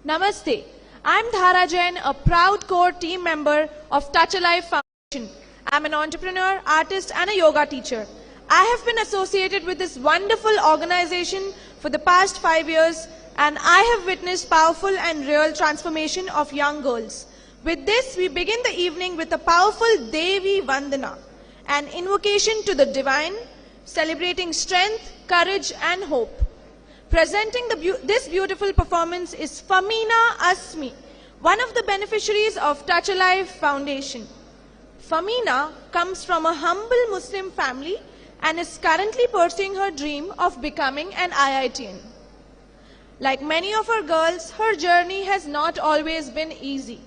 Namaste. I'm Dhara Jain, a proud core team member of Touch a Life Foundation. I'm an entrepreneur, artist and a yoga teacher. I have been associated with this wonderful organization for the past 5 years and I have witnessed powerful and real transformation of young girls. With this, we begin the evening with a powerful Devi Vandana, an invocation to the divine, celebrating strength, courage and hope. Presenting this beautiful performance is Famina Asmi, one of the beneficiaries of Touch a Life Foundation. Famina comes from a humble Muslim family and is currently pursuing her dream of becoming an IITian. Like many of our girls, her journey has not always been easy.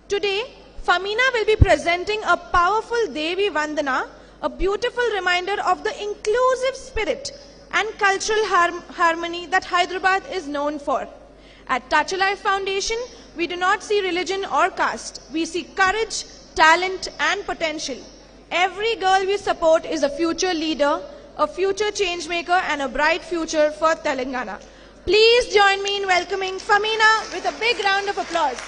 Today, Famina will be presenting a powerful Devi Vandana, a beautiful reminder of the inclusive spirit and cultural harmony that Hyderabad is known for. At Touch a Life Foundation, we do not see religion or caste. We see courage, talent and potential. Every girl we support is a future leader, a future change maker and a bright future for Telangana. Please join me in welcoming Famina with a big round of applause.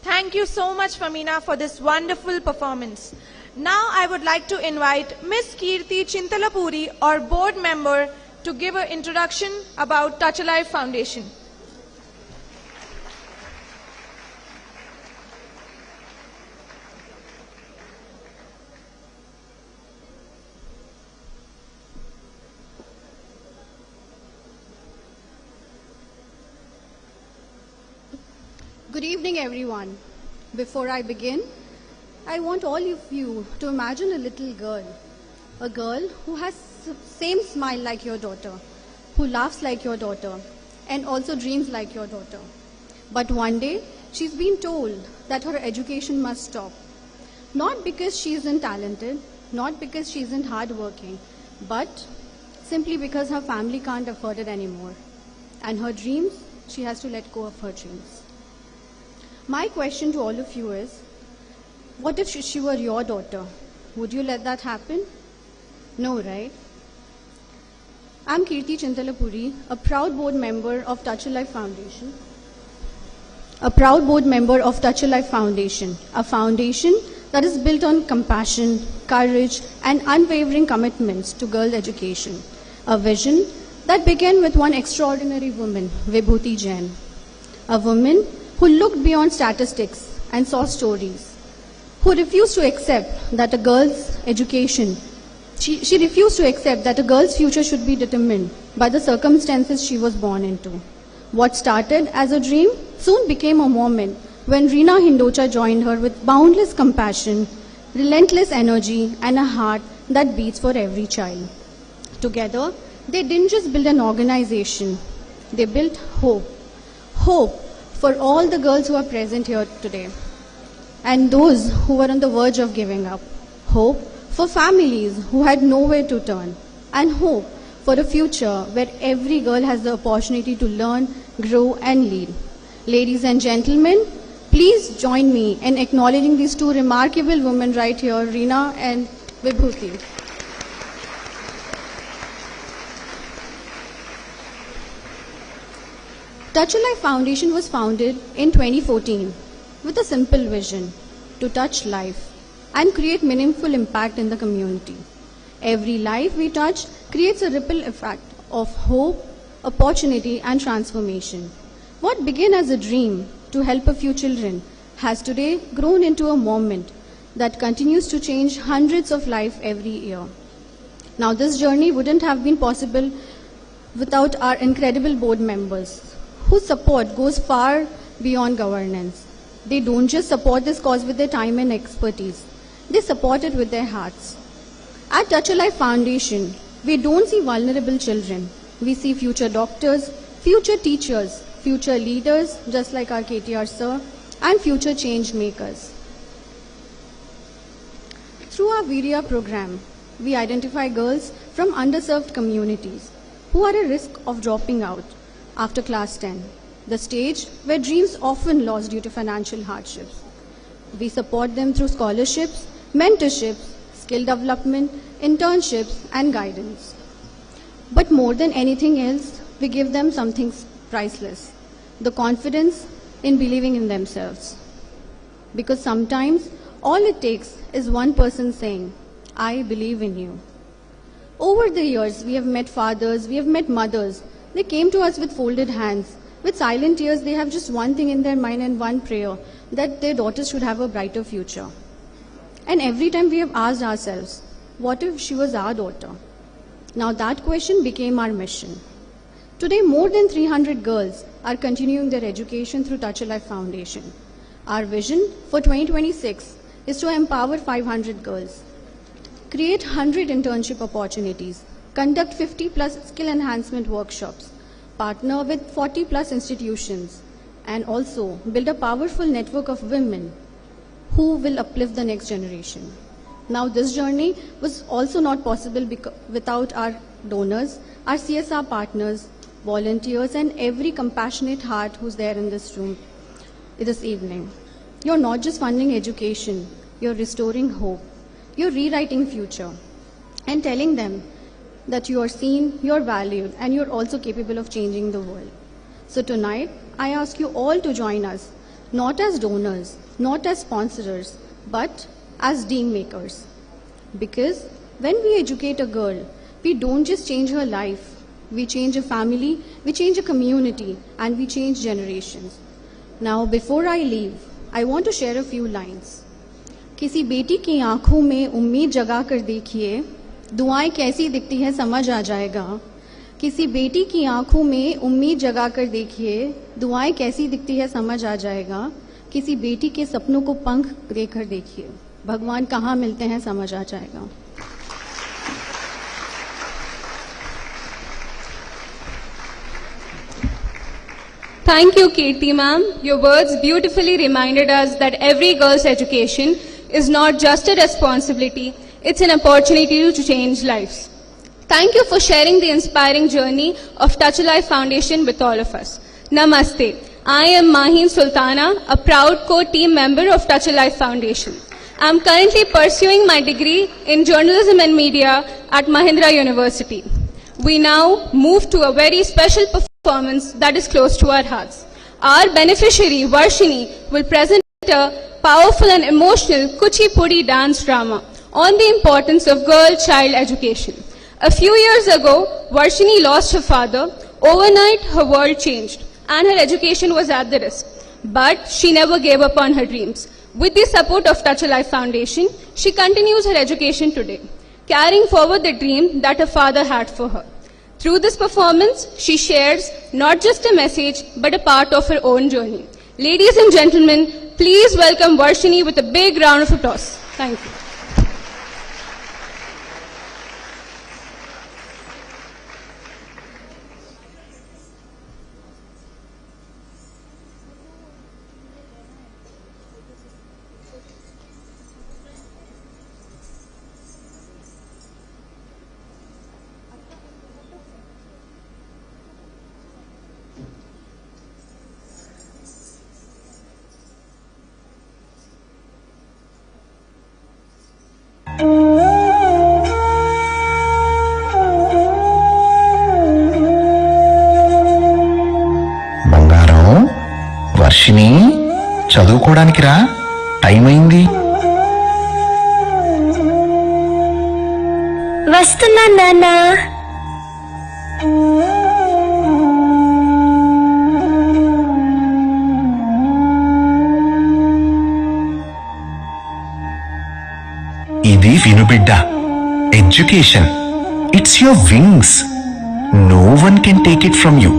Thank you so much, Famina, for this wonderful performance. Now I would like to invite Miss Kirti Chintalapuri, our board member, to give an introduction about Touch a Life Foundation. Good evening, everyone. Before I begin, I want all of you to imagine a little girl. A girl who has the same smile like your daughter, who laughs like your daughter, and also dreams like your daughter. But one day, she's been told that her education must stop. Not because she isn't talented, not because she isn't hardworking, but simply because her family can't afford it anymore. And her dreams, she has to let go of her dreams. My question to all of you is, what if she were your daughter? Would you let that happen? No, right? I'm Kirti Chintalapuri, a proud board member of Touch a Life Foundation. A proud board member of Touch a Life Foundation, a foundation that is built on compassion, courage, and unwavering commitments to girl education. A vision That began with one extraordinary woman, Vibhuti Jain, a woman who looked beyond statistics and saw stories, who refused to accept that a girl's education, she refused to accept that a girl's future should be determined by the circumstances she was born into. What started as a dream soon became a moment when Reena Hindocha joined her with boundless compassion, relentless energy, and a heart that beats for every child. Together, they didn't just build an organization, they built hope. Hope for all the girls who are present here today and those who were on the verge of giving up. Hope for families who had nowhere to turn, and hope for a future where every girl has the opportunity to learn, grow, and lead. Ladies and gentlemen, please join me in acknowledging these two remarkable women right here, Reena and Vibhuti. Touch a Life Foundation was founded in 2014 with a simple vision: to touch life and create meaningful impact in the community. Every life we touch creates a ripple effect of hope, opportunity, and transformation. What began as a dream to help a few children has today grown into a moment that continues to change hundreds of lives every year. Now, this journey wouldn't have been possible without our incredible board members, whose support goes far beyond governance. They don't just support this cause with their time and expertise, they support it with their hearts. At Touch a Life Foundation, we don't see vulnerable children. We see future doctors, future teachers, future leaders, just like our KTR sir, and future change makers. Through our Virya program, we identify girls from underserved communities who are at risk of dropping out after class 10, the stage where dreams often lost due to financial hardships. We support them through scholarships, mentorships, skill development, internships, and guidance. But more than anything else, we give them something priceless: the confidence in believing in themselves. Because sometimes all it takes is one person saying, "I believe in you." Over the years, we have met fathers, we have met mothers. They came to us with folded hands. With silent tears, they have just one thing in their mind and one prayer: that their daughters should have a brighter future. And every time we have asked ourselves, what if she was our daughter? Now that question became our mission. Today, more than 300 girls are continuing their education through Touch a Life Foundation. Our vision for 2026 is to empower 500 girls, create 100 internship opportunities, conduct 50 plus skill enhancement workshops, partner with 40 plus institutions, and also build a powerful network of women who will uplift the next generation. Now, this journey was also not possible without our donors, our CSR partners, volunteers, and every compassionate heart who's there in this room this evening. You're not just funding education, you're restoring hope, you're rewriting future, and telling them that you are seen, you're valued, and you're also capable of changing the world. So tonight, I ask you all to join us, not as donors, not as sponsors, but as dream makers. Because when we educate a girl, we don't just change her life, we change a family, we change a community, and we change generations. Now, before I leave, I want to share a few lines. किसी बेटी की आंखों में उम्मीद जगा कर देखिए, दुआएं कैसी दिखती है समझ आ जाएगा. किसी बेटी की आंखों में उम्मीद जगा कर देखिए, दुआएं कैसी दिखती है समझ आ जाएगा. किसी बेटी के सपनों को पंख देकर देखिए, भगवान कहाँ मिलते हैं समझ आ जाएगा. Thank you, Kirti ma'am. Your words beautifully reminded us that every girl's education is not just a responsibility, it's an opportunity to change lives. Thank you for sharing the inspiring journey of Touch a Life Foundation with all of us. Namaste. I am Mahin Sultana, a proud core team member of Touch a Life Foundation. I am currently pursuing my degree in journalism and media at Mahindra University. We now move to a very special performance that is close to our hearts. Our beneficiary, Varshini, will present a powerful and emotional Kuchipudi dance drama on the importance of girl-child education. A few years ago, Varshini lost her father. Overnight, her world changed and her education was at the risk. But she never gave up on her dreams. With the support of Touch a Life Foundation, she continues her education today, carrying forward the dream that her father had for her. Through this performance, she shares not just a message, but a part of her own journey. Ladies and gentlemen, please welcome Varshini with a big round of applause. Thank you. బంగారం, వర్షిణి, చదువుకోవడానికి రా, time అయింది. వస్తున్నా నాన్న. ఇది వినుబిడ్డ, education, it's your wings. No one can take it from you.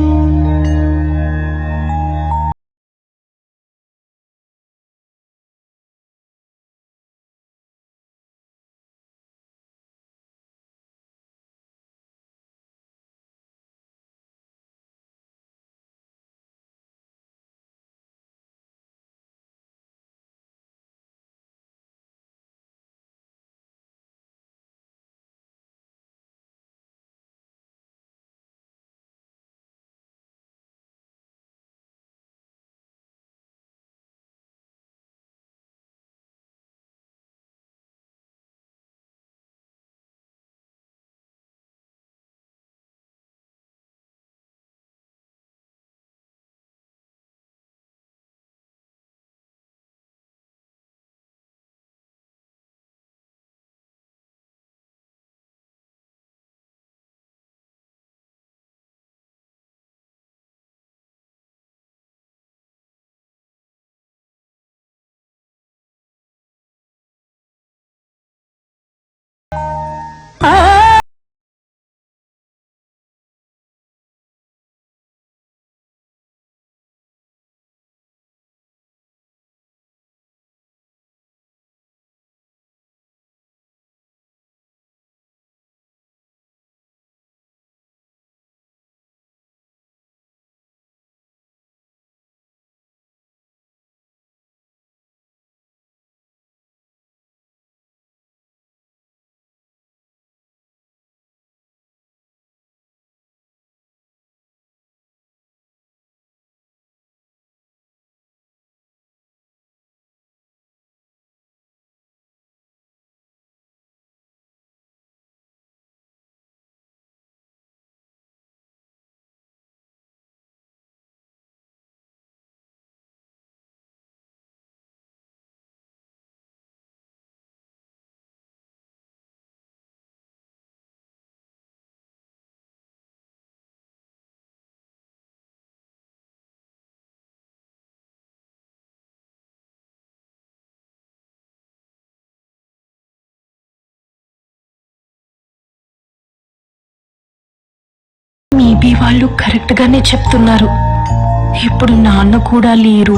Maybe వాళ్ళు correct గానే చెప్తున్నారు. ఇప్పుడు నాన్న కూడా లేరు,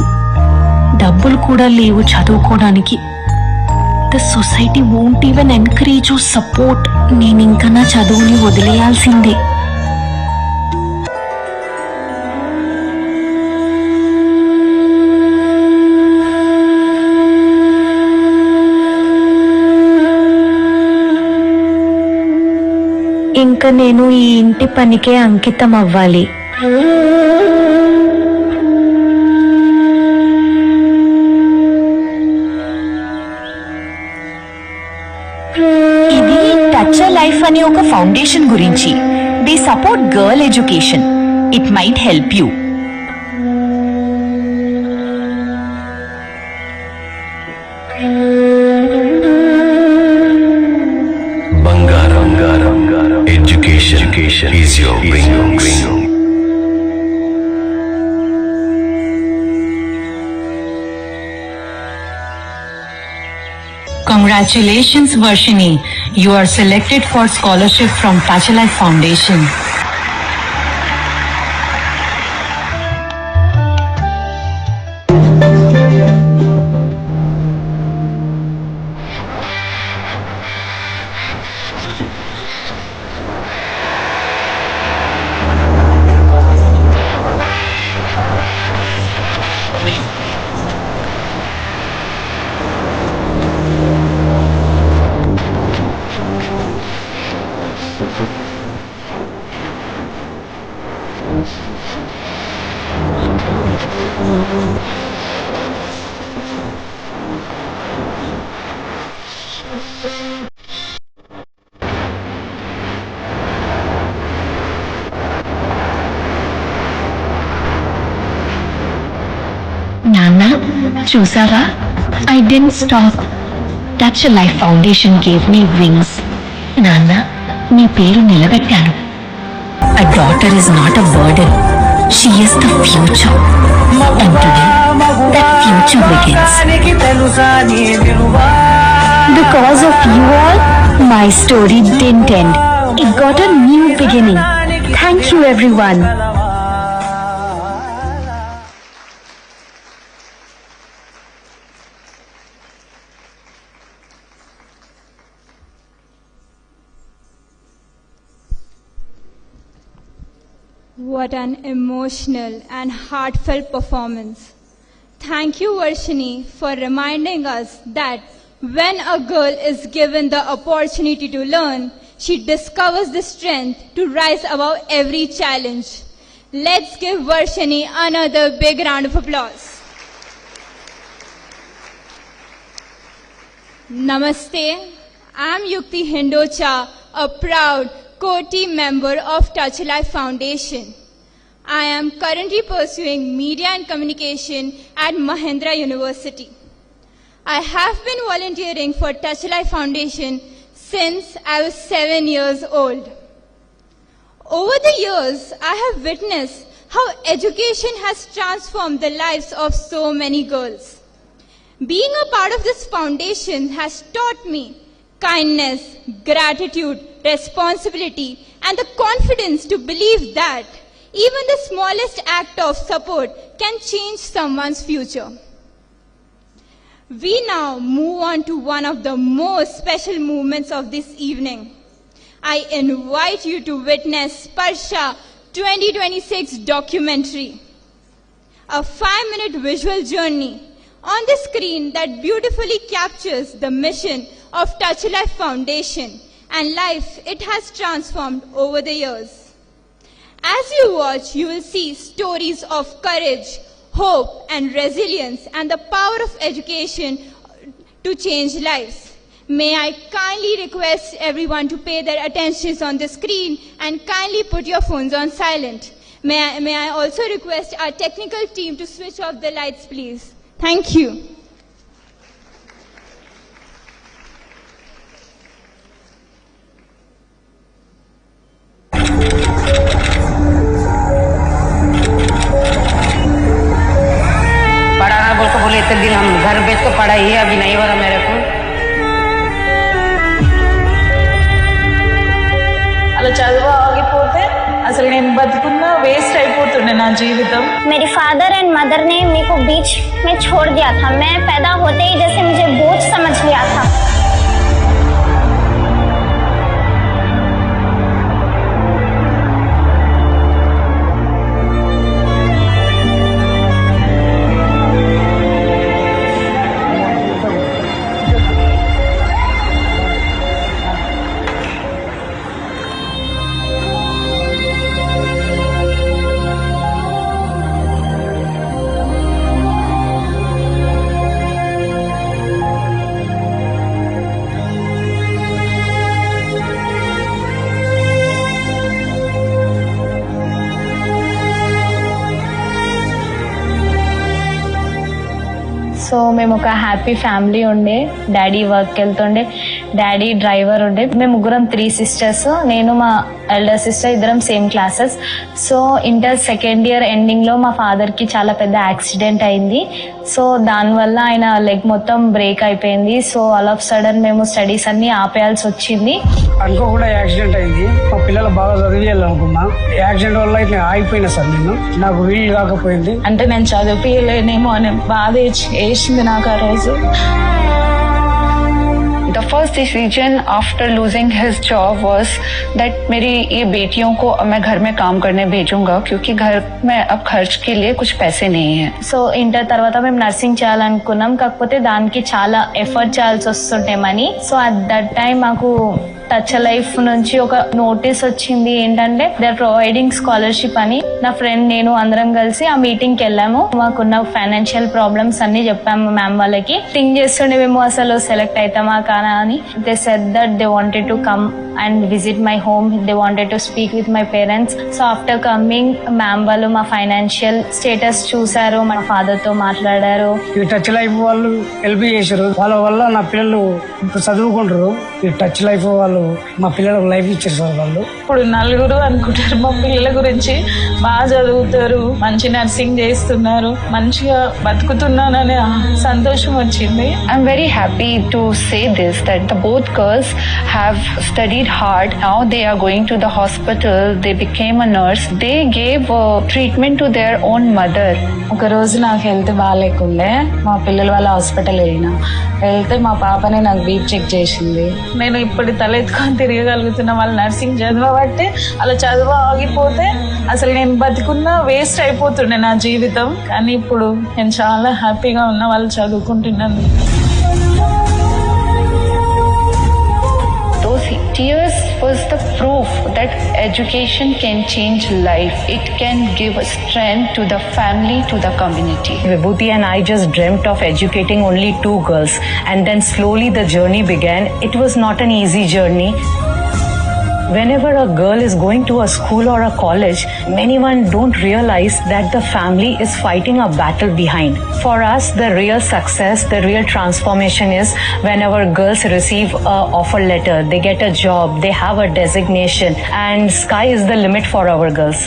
డబ్బులు కూడా లేవు చదువుకోవడానికి. The society won't even encourage or support. నేను ఇంకా నా చదువుని వదిలేయాల్సిందే. ఇంకా నేను ఈ ఇంటి పనికే అంకితం అవ్వాలి. ఇది టచ్ ఎ లైఫ్ అనే ఒక ఫౌండేషన్ గురించి. They support girl education. It might help you. Education is your wings. Congratulations, Varshini. You are selected for scholarship from Touch a Life Foundation. Nana, చూసావా? I didn't stop. Touch a Life Foundation gave me wings. Nana, నీ పేరు నిలబెట్టాను. A daughter is not a burden. She is the future. And today, that future begins. Because of you all, my story didn't end. It got a new beginning. Thank you, everyone. What an emotional and heartfelt performance. Thank you, Varshini, for reminding us that when a girl is given the opportunity to learn, she discovers the strength to rise above every challenge. Let's give Varshini another big round of applause. Namaste. I'm Yukti Hindocha, a proud co-team member of Touch a Life Foundation. I am currently pursuing Media and Communication at Mahindra University. I have been volunteering for Touch a Life Foundation since I was 7 years old. Over the years, I have witnessed how education has transformed the lives of so many girls. Being a part of this foundation has taught me kindness, gratitude, responsibility, and the confidence to believe that even the smallest act of support can change someone's future. We now move on to one of the most special moments of this evening. I invite you to witness SPARSA 2026 documentary, a 5-minute visual journey on the screen that beautifully captures the mission of Touch a Life Foundation and life it has transformed over the years. As you watch, you will see stories of courage, hope, and resilience, and the power of education to change lives. May I kindly request everyone to pay their attention on the screen and kindly put your phones on silent. May I also request our technical team to switch off the lights, please. Thank you. पढ़ाना बोल को बोले इतने दिन हम घर बेच को पढ़ा ही है, अभी नहीं हो रहा मेरे को. అలా చదువు ఆగిపోతే అసలు నేను బతుకున్నా వేస్ట్ అయిపోతుండే నా జీవితం. मेरे फादर एंड मदर ने मेरे को बीच में छोड़ दिया था. मैं पैदा होते ही जैसे मुझे बोझ समझ लिया था. మేము ఒక హ్యాపీ ఫ్యామిలీ ఉండే. డాడీ వర్క్ వెళ్తుండే, డాడీ డ్రైవర్ ఉండే. మేము ముగ్గురం 3 సిస్టర్స్, నేను మా ఎల్డర్ సిస్టర్, ఇద్దరం same classes. So inter second year ending లో మా ఫాదర్ కి చాలా పెద్ద యాక్సిడెంట్ అయింది. సో దానివల్ల ఆయన లెగ్ మొత్తం బ్రేక్ అయిపోయింది. సో ఆల్ ఆఫ్ సడన్ మేము స్టడీస్ అన్ని ఆపేయాల్సి వచ్చింది. అనుకోకుండా యాక్సిడెంట్ అయింది. మా పిల్లలు బాగా చదివేయాలనుకున్నా, యాక్సిడెంట్ వల్ల ఇట్లా ఆగిపోయినా సార్. నేను నాకు వీలు కాకపోయింది. అంటే నేను చదివిలేనేమో అనే బాధ వేసింది నాకు ఆ రోజు. The first decision after losing his job was that मेरी ये बेटियों को मैं घर में काम करने भेजूंगा क्योंकि घर में अब खर्च के लिए कुछ पैसे नहीं है. సో ఇంటర్ తర్వాత మేము నర్సింగ్ చేయాలనుకున్నాం, కాకపోతే దానికి చాలా ఎఫర్ట్ చేయాల్సి వస్తుంటే money. So at that time మాకు టచ్ లైఫ్ నుంచి ఒక నోటీస్ వచ్చింది, ఏంటంటే దే ఆర్ ప్రొవైడింగ్ స్కాలర్షిప్ అని. నా ఫ్రెండ్ నేను అందరం కలిసి ఆ మీటింగ్ కి వెళ్ళాము. మాకున్న ఫైనాన్షియల్ ప్రాబ్లమ్స్ అన్ని చెప్పాము మ్యామ్ వాళ్ళకి. థింక్ చేస్తుండే మేము అసలు సెలెక్ట్ అవుతామా కానా అని. They said that they wanted to come and visit my home, they wanted to speak with my parents. So after coming ma'am వాళ్ళు మా ఫైనాన్షియల్ స్టేటస్ చూసారు, మా ఫాదర్ తో మాట్లాడారు. ఈ టచ్ లైఫ్ వాళ్ళు హెల్ప్ చేశారు. వాళ్ళ వల్ల నా పిల్లలు ఇప్పుడు చదువుకుంటారు. ఈ టచ్ లైఫ్ వాళ్ళు మా పిల్లలకు లైఫ్ ఇచ్చారు సార్. వాళ్ళు ఇప్పుడు నలుగురు అనుకుంటారు మా పిల్లల గురించి, బాగా చదువుతారు, మంచి నర్సింగ్ చేస్తున్నారు, మంచిగా బతుకుతున్నాననే సంతోషం వచ్చింది. I'm very happy to say this that the both girls have studied hard. Now they are going to the hospital. They became a nurse. They gave treatment to their own mother. ఒక రోజు నాకు health బాగాలేకుండే, మా పిల్లల వాళ్ళ hospital వెళ్తే మా పాపనే నాకు బీపీ చెక్ చేసింది. నేను ఇప్పుడు తలెత్తుకొని తిరగగలుగుతున్నా. వాళ్ళు నర్సింగ్ చదవబట్టే, అలా చదువు ఆగిపోతే అసలు నేను బతుకున్నా వేస్ట్ అయిపోతుండే నా జీవితం. కానీ ఇప్పుడు నేను చాలా హ్యాపీగా ఉన్నా వాళ్ళు చదువుకుంటున్నాను. Those tears was the proof that education can change life. It can give strength to the family, to the community. Vibhuti and I just dreamt of educating only 2 girls, and then slowly the journey began. It was not an easy journey. Whenever a girl is going to a school or a college, many one don't realize that the family is fighting a battle behind. For us, the real success, the real transformation is whenever girls receive a offer letter, they get a job, they have a designation, and sky is the limit for our girls.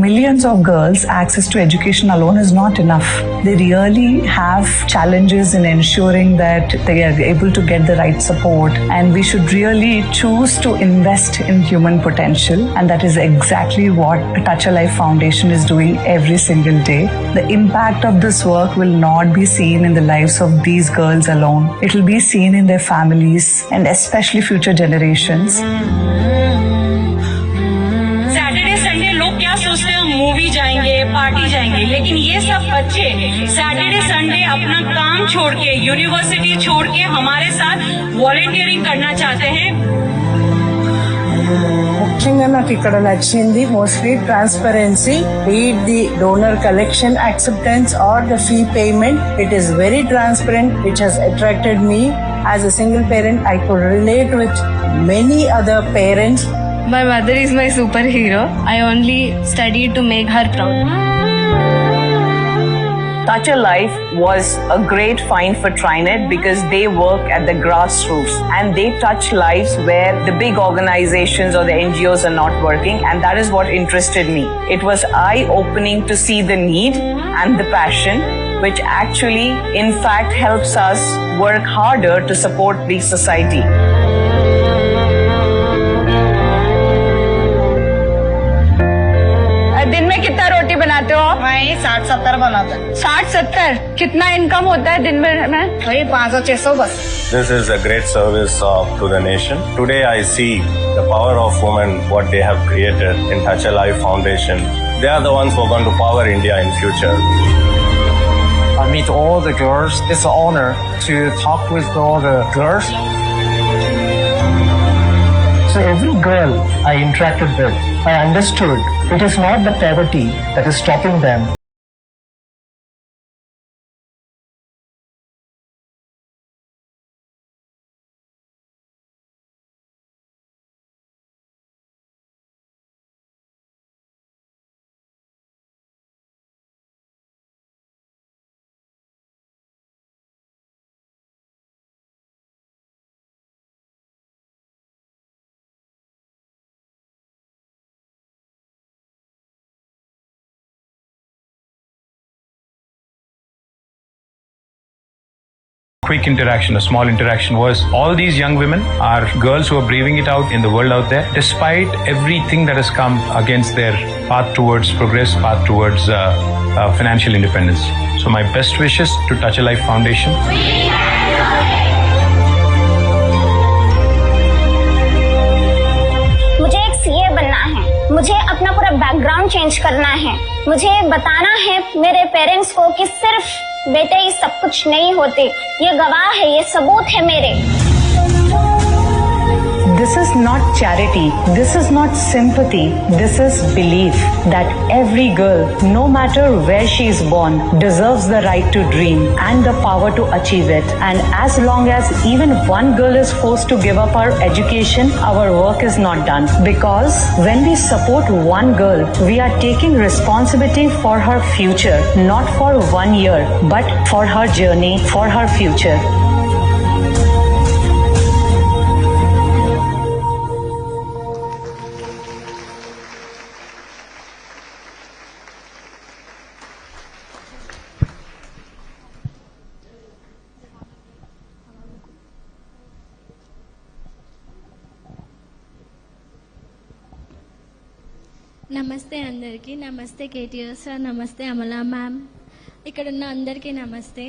Millions of girls, access to education alone is not enough. They really have challenges in ensuring that they are able to get the right support, and we should really choose to invest in human potential, and that is exactly what Touch a Life Foundation is doing every single day. The impact of this work will not be seen in the lives of these girls alone. It will be seen in their families and especially future generations. सोचते हैं movie जाएंगे, party जाएंगे, लेकिन ये सब बच्चे Saturday Sunday अपना काम छोड़ के, यूनिवर्सिटी छोड़ के हमारे साथ वॉलंटियरिंग करना चाहते हैं. ముఖ్యంగా నాకు ఇక్కడ నచ్చింది mostly transparency, beat the donor collection, acceptance or the fee payment. It is very transparent, which has attracted me. As a single parent I could relate with many other parents. My mother is my superhero. I only studied to make her proud. Touch a Life was a great find for TriNet because they work at the grassroots and they touch lives where the big organizations or the NGOs are not working, and that is what interested me. It was eye-opening to see the need and the passion, which actually in fact helps us work harder to support the society. दिन में कितना रोटी बनाते हो? मैं 60-70 बनाता हूँ. 60-70? कितना income होता है दिन में? वही 500-600 बस. This is a great service to the nation. Today I see the power of women, what they have created in Touch a Life Foundation. They are the ones who are going to power India in future. I meet all the girls. It's an honor to talk with all the girls. So every girl I interacted with, I understood it is not the poverty that is stopping them. quick interaction, a small interaction was all these young women are girls who are braving it out in the world out there despite everything that has come against their path towards progress, path towards financial independence. So my best wishes to Touch a Life Foundation. मुझे एक CA बनना है, मुझे अपना पूरा background change करना है, मुझे बताना है मेरे पेरेंट्स को कि सिर्फ बेटे ही सब कुछ नहीं होते, ये गवाह है, ये सबूत है मेरे। This is not charity, this is not sympathy, this is belief that every girl, no matter where she is born, deserves the right to dream and the power to achieve it. And as long as even one girl is forced to give up her education, our work is not done. Because when we support one girl, we are taking responsibility for her future, not for 1 year, but for her journey, for her future. నమస్తే అందరికీ, నమస్తే KTR sir, నమస్తే Amala ma'am, ఇక్కడ ఉన్న అందరికీ నమస్తే.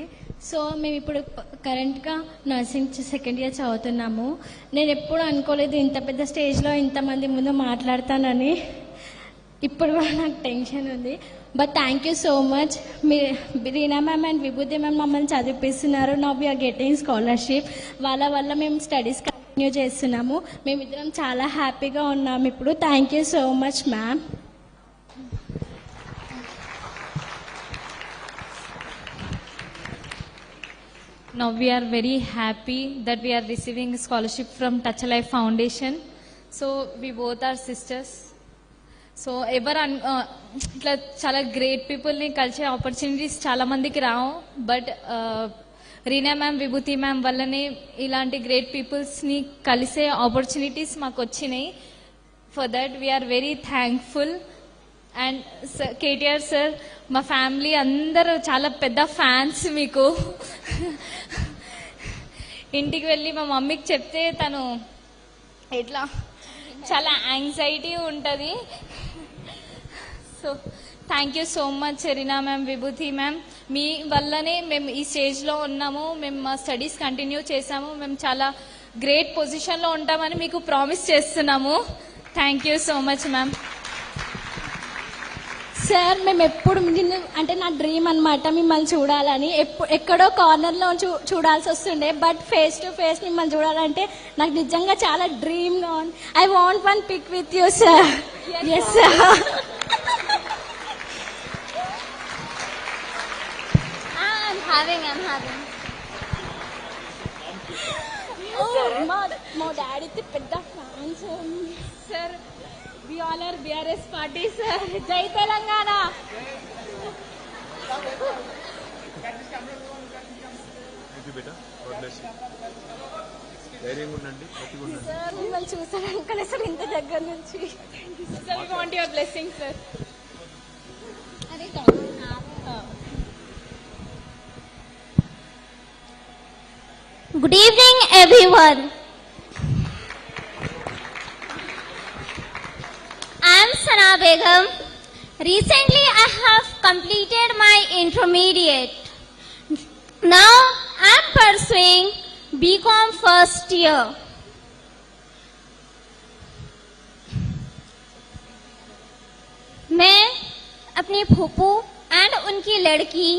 So మేము ఇప్పుడు కరెంట్గా నర్సింగ్ సెకండ్ ఇయర్ చదువుతున్నాము. నేను ఎప్పుడు అనుకోలేదు ఇంత పెద్ద స్టేజ్లో ఇంతమంది ముందు మాట్లాడతానని. ఇప్పుడు కూడా నాకు టెన్షన్ ఉంది. But thank you so much. Reena ma'am and Vibhuti ma'am మమ్మల్ని చదివిపిస్తున్నారు. Now we're getting scholarship. వాళ్ళ వల్ల మేము స్టడీస్ కంటిన్యూ చేస్తున్నాము. మేమిద్దరం చాలా హ్యాపీగా ఉన్నాము ఇప్పుడు. Thank you so much ma'am. Now we are very happy that we are receiving scholarship from Touch a Life Foundation. So we both are sisters. సో ఎవరు ఇట్లా చాలా గ్రేట్ పీపుల్ని కలిసే ఆపర్చునిటీస్ చాలా మందికి రావు. But Reena ma'am, Vibhuti ma'am వల్లనే ఇలాంటి గ్రేట్ పీపుల్స్ని కలిసే ఆపర్చునిటీస్ మాకు వచ్చినాయి. For that we are very thankful. And KTR sir, మా ఫ్యామిలీ అందరూ చాలా పెద్ద ఫ్యాన్స్ మీకు. ఇంటికి వెళ్ళి మా మమ్మీకి చెప్తే తను ఎట్లా చాలా యాంగ్జైటీ ఉంటుంది. So thank you so much Reena ma'am, Vibhuti ma'am. మీ వల్లనే మేము ఈ స్టేజ్లో ఉన్నాము, మేము మా స్టడీస్ కంటిన్యూ చేసాము, మేము చాలా గ్రేట్ పొజిషన్లో ఉంటామని మీకు ప్రామిస్ చేస్తున్నాము. Thank you so much ma'am. Sir, మేము ఎప్పుడు అంటే నా డ్రీమ్ అనమాట మిమ్మల్ని చూడాలని. ఎక్కడో కార్నర్లో చూడాల్సి వస్తుండే, బట్ ఫేస్ టు ఫేస్ మిమ్మల్ని చూడాలంటే నాకు నిజంగా చాలా డ్రీమ్గా ఉంది. I want one pic with you sir. Yes sir. మా డాడీకి పెద్ద fans sir. We all are BRS party, sir. Jai Telangana. Thank you, beta. God bless you. ధైర్యంగా ఉండండి, గట్టిగా ఉండండి. సార్, మిమ్మల్ని చూసాను అనుకునే సార్ ఇంత దగ్గర నుంచి. Sir, we want your blessing, sir. Good evening, everyone. I am Sana Begum. Recently, I have completed my intermediate. Now, I am pursuing BCom first year. मैं अपनी फूफू एंड उनकी लड़की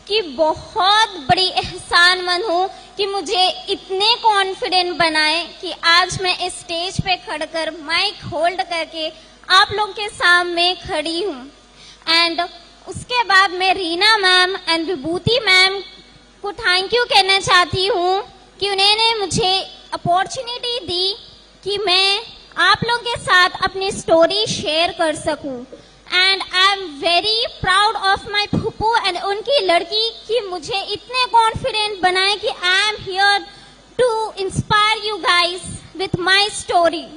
की बहुत बड़ी एहसानमंद हूँ कि मुझे इतने कॉन्फिडेंट बनाए कि आज मैं इस स्टेज पे खड़कर माइक होल्ड करके आप लोग के सामने खड़ी हूँ. एंड उसके बाद मैं Reena ma'am and Vibhuti ma'am को थैंक यू कहना चाहती हूँ कि उन्होंने मुझे अपॉर्चुनिटी दी कि मैं आप लोगों के साथ अपनी स्टोरी शेयर कर सकूं. And I am very proud of my phuphu and उनकी लड़की कि मुझे इतने कॉन्फिडेंट बनाए कि I am here to inspire you guys with my story.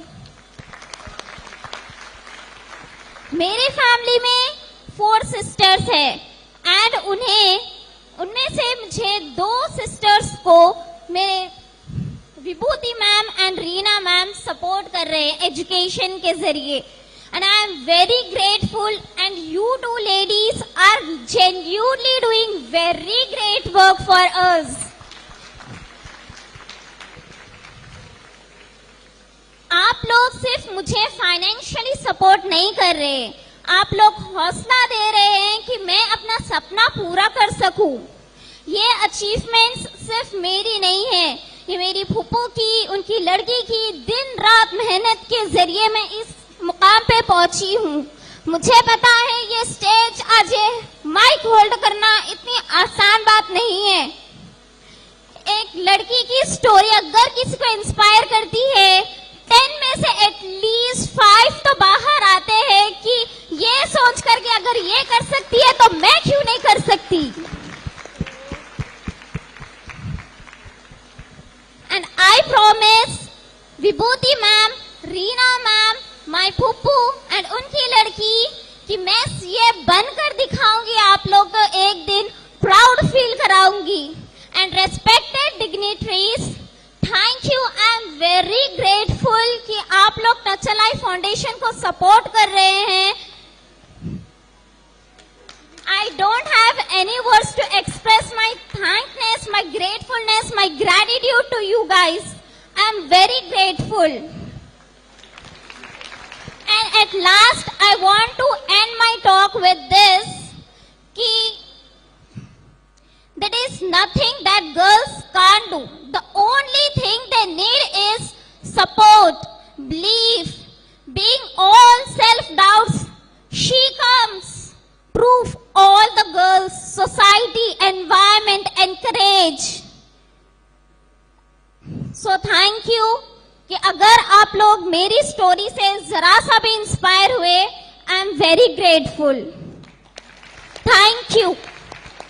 मेरी फैमिली में 4 सिस्टर्स है एंड उन्हें उनमें से मुझे 2 सिस्टर्स को मेरे Vibhuti ma'am and Reena ma'am support कर रहे हैं एजुकेशन के जरिए, and I am very grateful, and you two ladies are genuinely doing very great work for us. आप लोग सिर्फ मुझे फाइनेंशियली सपोर्ट नहीं कर रहे, आप लोग हौसला दे रहे हैं कि मैं अपना सपना पूरा कर सकूं। ये अचीवमेंट्स सिर्फ मेरी नहीं है, ये मेरी फूफू की, उनकी लड़की की दिन रात मेहनत के जरिए मैं इस मुकाम पे पहुंची हूँ। मुझे पता है ये स्टेज आज माइक होल्ड करना इतनी आसान बात नहीं है। एक लड़की की स्टोरी अगर किसी को इंस्पायर करती है, 10 में से एटलीस्ट 5 तो बाहर आते हैं कि ये सोच करके अगर ये कर सकती है तो मैं क्यों नहीं कर सकती। And I promise Vibhuti ma'am, Reena ma'am, my phuphu and उनकी लड़की कि मैं ये बनकर दिखाऊंगी, आप लोग को एक दिन प्राउड फील कराऊंगी। And respected dignitaries, thank you, I am very grateful कि आप लोग टच लाइफ फाउंडेशन को सपोर्ट कर रहे हैं। I don't have any words to express my thankness, my gratefulness, my gratitude to you guys. I am very grateful. And at last, I want to end my talk with this, कि there is nothing that girls can't do. The only thing they need is support, belief, being all self-doubts. She comes. Proof all the girls, society, environment encourage. So thank you कि अगर आप लोग मेरी story से जरा सा भी inspire हुए, I am very grateful. Thank you.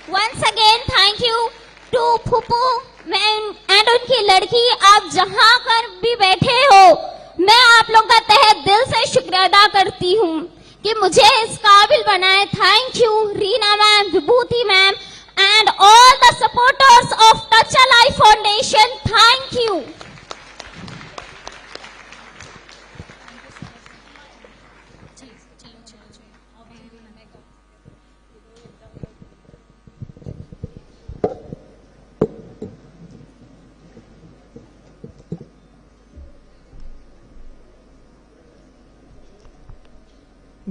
Once again, thank you to फूफू and उनकी लड़की। आप जहां कर भी बैठे हो, मैं आप लोग का तहे दिल से शुक्रिया अदा करती हूँ कि मुझे इस काबिल बनाए। Thank you Reena ma'am, Vibhuti ma'am and all the supporters of touch a life foundation. Thank you.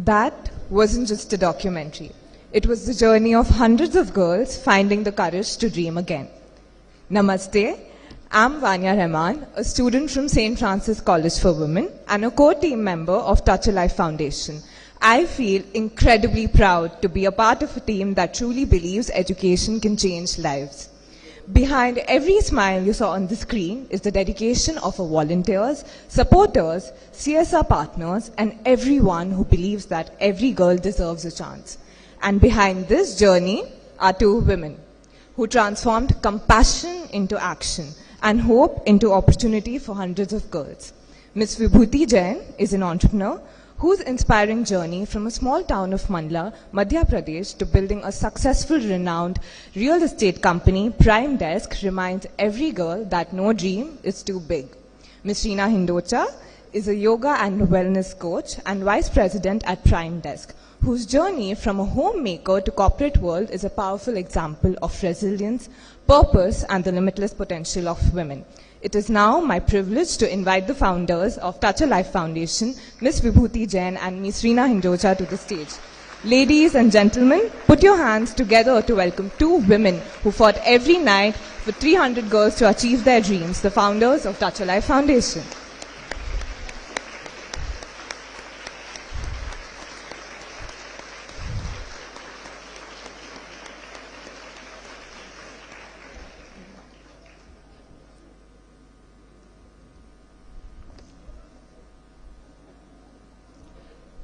That wasn't just a documentary. It was the journey of hundreds of girls finding the courage to dream again. Namaste. I'm Vanya Rahman, a student from St. Francis College for Women and a core team member of Touch a Life Foundation. I feel incredibly proud to be a part of a team that truly believes education can change lives. Behind every smile you saw on the screen is the dedication of our volunteers, supporters, CSR partners, and everyone who believes that every girl deserves a chance. And behind this journey are 2 women who transformed compassion into action and hope into opportunity for hundreds of girls. Ms. Vibhuti Jain is an entrepreneur whose inspiring journey from a small town of Mandla, Madhya Pradesh, to building a successful, renowned real estate company, Prime Desk, reminds every girl that no dream is too big. Ms. Reena Hindocha is a yoga and wellness coach and vice president at Prime Desk, whose journey from a homemaker to corporate world is a powerful example of resilience, purpose, and the limitless potential of women. It is now my privilege to invite the founders of Touch a Life Foundation, Ms. Vibhuti Jain and Ms. Reena Hindocha, to the stage. Ladies and gentlemen, put your hands together to welcome 2 women who fought every night for 300 girls to achieve their dreams, the founders of Touch a Life Foundation.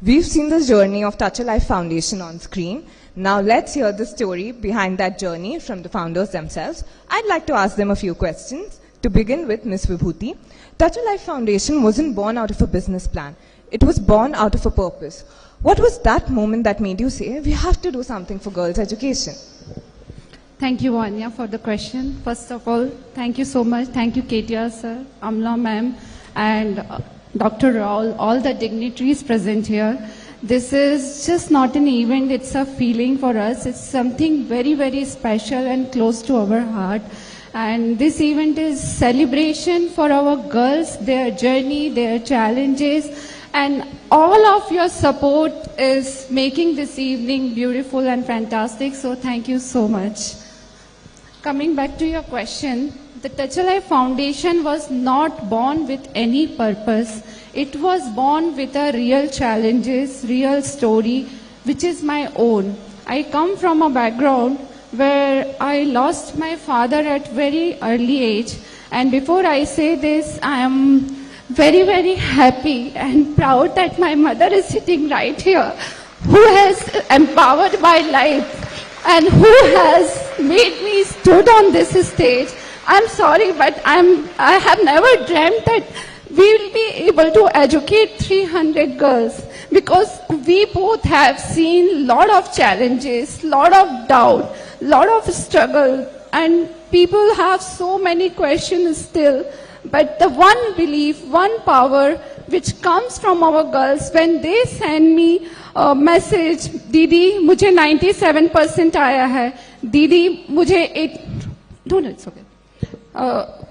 We've seen the journey of Touch a Life Foundation on screen. Now let's hear the story behind that journey from the founders themselves. I'd like to ask them a few questions. To begin with, Ms. Vibhuti, Touch a Life Foundation wasn't born out of a business plan. It was born out of a purpose. What was that moment that made you say, we have to do something for girls' education? Thank you, Vanya, for the question. First of all, thank you so much. Thank you, KTR sir, Amla ma'am, and Dr. Raul, all the dignitaries present here. This is just not an event, it's a feeling for us. It's something very, very special and close to our heart. And this event is celebration for our girls, their journey, their challenges, and all of your support is making this evening beautiful and fantastic. So thank you so much. Coming back to your question, the Touch a Life Foundation was not born with any purpose. It was born with a real challenges, real story, which is my own. I come from a background where I lost my father at very early age. And before I say this, I am very, very happy and proud that my mother is sitting right here, who has empowered my life and who has made me stood on this stage. I'm sorry, but I have never dreamt that we will be able to educate 300 girls, because we both have seen lot of challenges, lot of doubt, lot of struggle, and people have so many questions still. But the one belief, one power which comes from our girls, when they send me a message, Didi, मुझे 97% आया है, Didi, मुझे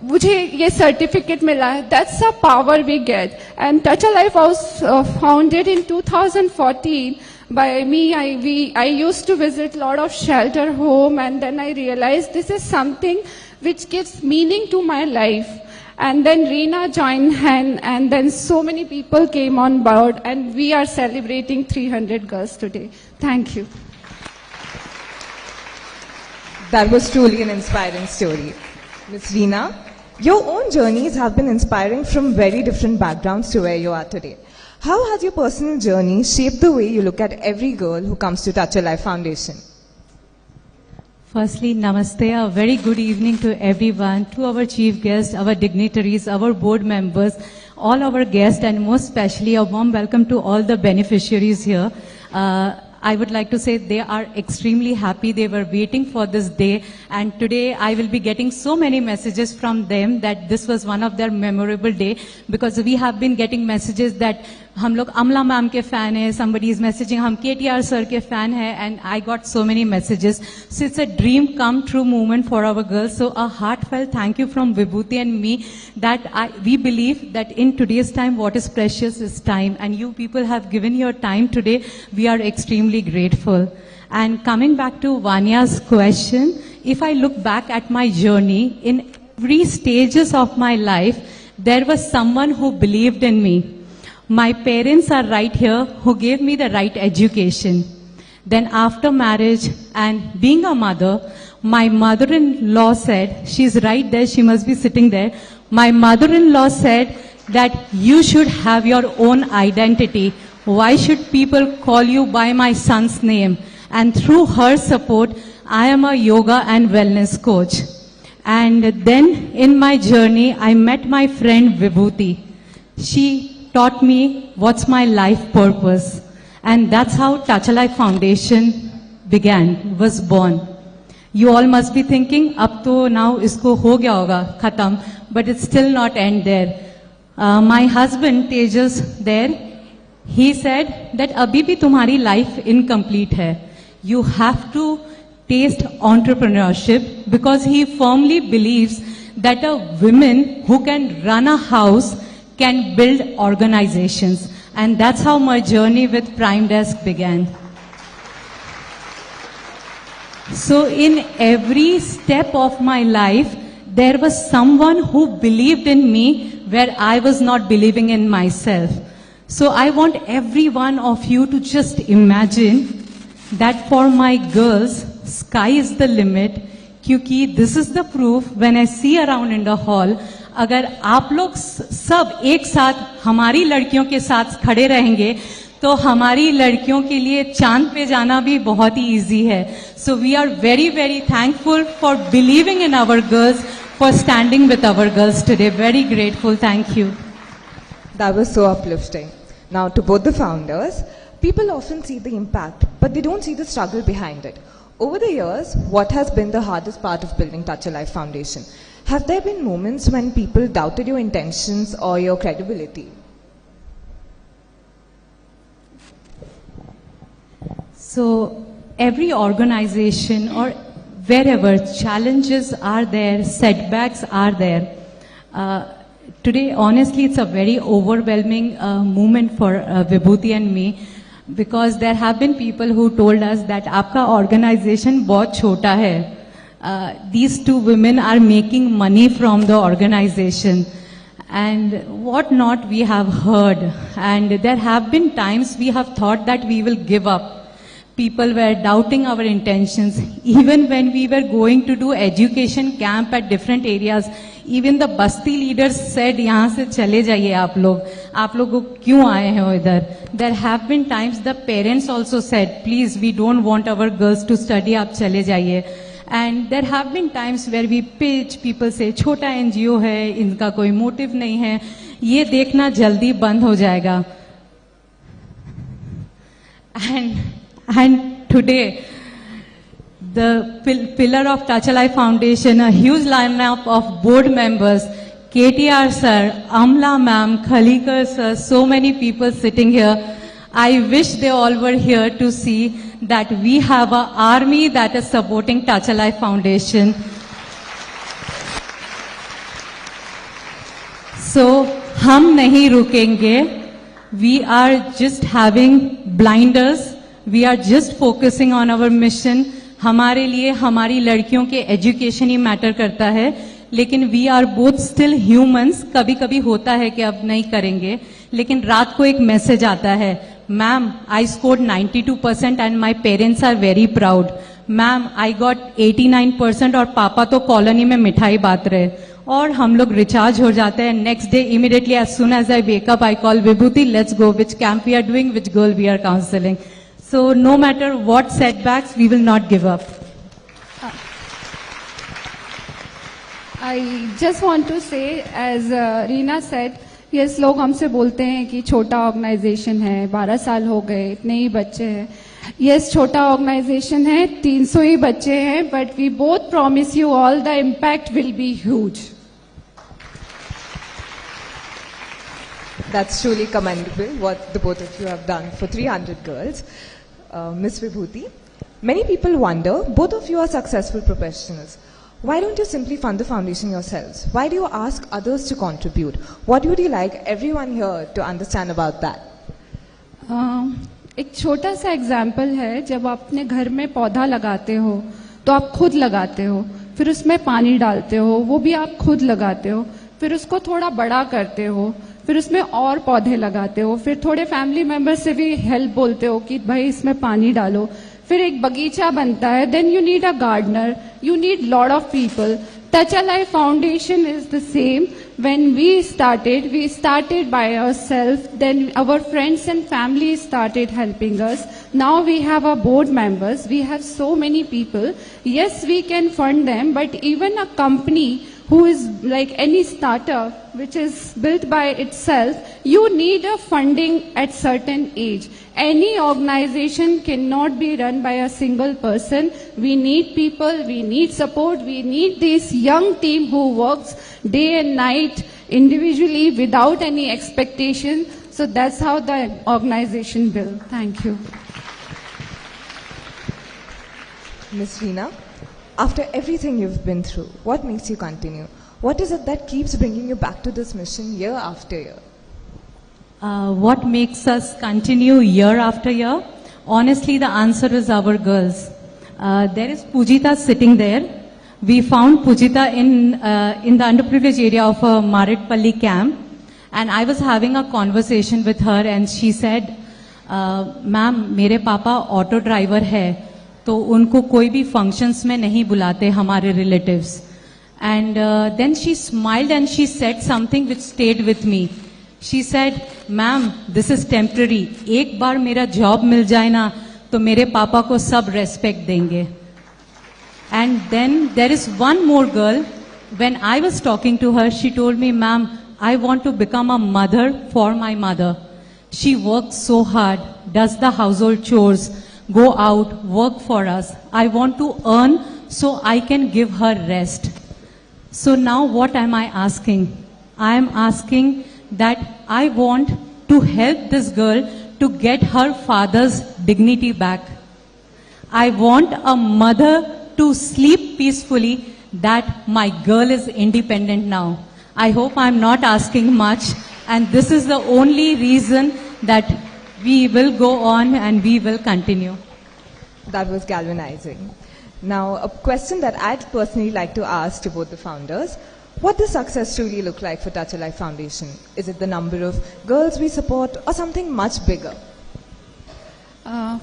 मुझे ये certificate मिला है. That's the power we get. And Touch a Life was founded in 2014 by me. I used to visit a lot of shelter home, and then I realized this is something which gives meaning to my life. And then Reena joined hand, and then so many people came on board, and we are celebrating 300 girls today. Thank you. That was truly an inspiring story. Ms. Reena, your own journeys have been inspiring from very different backgrounds to where you are today. How has your personal journey shaped the way you look at every girl who comes to Touch a Life Foundation? Firstly, namaste, a very good evening to everyone, to our chief guests, our dignitaries, our board members, all our guests, and most especially a warm welcome to all the beneficiaries here. I would like to say they are extremely happy. They were waiting for this day, and today I will be getting so many messages from them that this was one of their memorable day, because we have been getting messages that हम लोग अमला ma'am के fan है, somebody is messaging हम KTR sir के fan है, and I got so many messages. So it's a dream come true moment for our girls. So a heartfelt thank you from Vibhuti and me that we believe that in today's time what is precious is time, and you people have given your time today. We are extremely grateful. And coming back to Vanya's question, if I look back at my journey, in every stages of my life, there was someone who believed in me. My parents are right here who gave me the right education. Then after marriage and being a mother, my mother-in-law said, she's right there, she must be sitting there. My mother-in-law said that you should have your own identity. Why should people call you by my son's name? And through her support, I am a yoga and wellness coach. And then in my journey, I met my friend Vibhuti. She taught me what's my life purpose. And that's how Touch a Life Foundation began, was born. You all must be thinking, up to now isko ho gaya hoga, khatam, but it's still not end there. My husband, Tejas, there, he said that abhi bhi tumhari life incomplete hai. You have to taste entrepreneurship, because he firmly believes that a woman who can run a house can build organizations. And that's how my journey with Prime Desk began. So in every step of my life, there was someone who believed in me where I was not believing in myself. So I want every one of you to just imagine that for my girls, sky is the limit, क्योंकि this is the proof when I see around in the hall, अगर आप लोग सब एक साथ हमारी लड़कियों के साथ खड़े रहेंगे तो हमारी लड़कियों के लिए चांद पे जाना भी बहुत ही इजी है. So we are very, very thankful for believing in our girls, for standing with our girls today. Very grateful. Thank you. That was so uplifting. Now to both the founders, people often see the impact, but they don't see the struggle behind it. Over the years, what has been the hardest part of building Touch a Life Foundation? Have there been moments when people doubted your intentions or your credibility? So every organization or wherever challenges are there, setbacks are there. Today, honestly, it's a very overwhelming moment for Vibhuti and me, because there have been people who told us that आपका organization बहुत छोटा है. These two women are making money from the organization. And what not we have heard. And there have been times we have thought that we will give up. People were doubting our intentions. Even when we were going to do education camp at different areas, even the Basti leaders said, यहाँ से चले जाइए आप लोग क्यों आए हो इधर? There have been times the parents also said, please, we don't want our girls to study, आप चले जाइए. And there have been times where we pitch, people say, छोटा NGO है, इनका कोई motive नहीं है, ये देखना जल्दी बंद हो जाएगा. And today, the pillar of Touch a Life Foundation, a huge lineup of board members, KTR sir, Amla ma'am, Khalikar sir, so many people sitting here. I wish they all were here to see that we have an army that is supporting Touch a Life Foundation. So, हम नहीं रुकेंगे. We are just having blinders. We are just focusing on our mission. हमारे लिए हमारी लड़कियों के education ही matter करता है, लेकिन we are both still humans. कभी कभी होता है कि अब नहीं करेंगे, लेकिन रात को एक मैसेज आता है, ma'am I scored 92% and my parents are very proud. Ma'am I got 89% और पापा तो कॉलोनी में मिठाई बांट रहे. और हम लोग रिचार्ज हो जाते हैं. Next day immediately as soon as I wake up I call Vibhuti, let's go, which camp we are doing, which girl we are counselling. So no matter what setbacks, we will not give up. I just want to say, as Reena said, yes, लोग हमसे बोलते हैं कि छोटा organisation है, 12 साल हो गए, इतने ही बच्चे हैं. Yes, छोटा ऑर्गेनाइजेशन है, 300 ही बच्चे हैं, but we both promise you all the impact will be huge. That's truly commendable what the both of you have done for 300 girls. Ms. Vibhuti, many people wonder, both of you are successful professionals. Why don't you simply fund the foundation yourselves? Why do you ask others to contribute? What would you like everyone here to understand about that? एक छोटा सा example है, जब आप अपने घर में पौधा लगाते हो तो आप खुद लगाते हो, फिर उसमें पानी डालते हो, वो भी आप खुद लगाते हो, फिर उसको थोड़ा बड़ा करते हो, फिर उसमें और पौधे लगाते हो, फिर थोड़े फैमिली मेंबर से भी हेल्प बोलते हो कि भाई इसमें पानी डालो, फिर एक बगीचा बनता है. Then you need a gardener, you need lot of people. Touch a Life Foundation is the same. When we started by ourselves, then our friends and family started helping us. Now we have our board members, we have so many people. Yes, we can fund them, but even a company who is like any startup which is built by itself, you need a funding at certain age. Any organization cannot be run by a single person. We need people, we need support, we need this young team who works day and night individually without any expectation. So that's how the organization built. Thank you. Ms. Reena, after everything you've been through, what makes you continue? What is it that keeps bringing you back to this mission year after year? What makes us continue year after year? Honestly, the answer is our girls. There is Pujita sitting there. We found Pujita in the underprivileged area of Maritpalli camp, and I was having a conversation with her, and she said, "Ma'am, मेरे पापा auto driver है, तो उनको कोई भी functions में नहीं बुलाते हमारे relatives." And then she smiled and she said something which stayed with me. She said, "Ma'am, this is temporary. एक बार मेरा job मिल जाए ना, तो मेरे पापा को सब respect देंगे." And then there is one more girl. When I was talking to her, she told me, "Ma'am, I want to become a mother for my mother. She works so hard, does the household chores, go out, work for us. I want to earn so I can give her rest. So now what am I asking? I am asking that I want to help this girl to get her father's dignity back. I want a mother to sleep peacefully that my girl is independent now. I hope I'm not asking much, and this is the only reason that we will go on and we will continue. That was galvanizing. Now, a question that I'd personally like to ask to both the founders: what does success truly look like for Touch a Life Foundation? Is it the number of girls we support or something much bigger?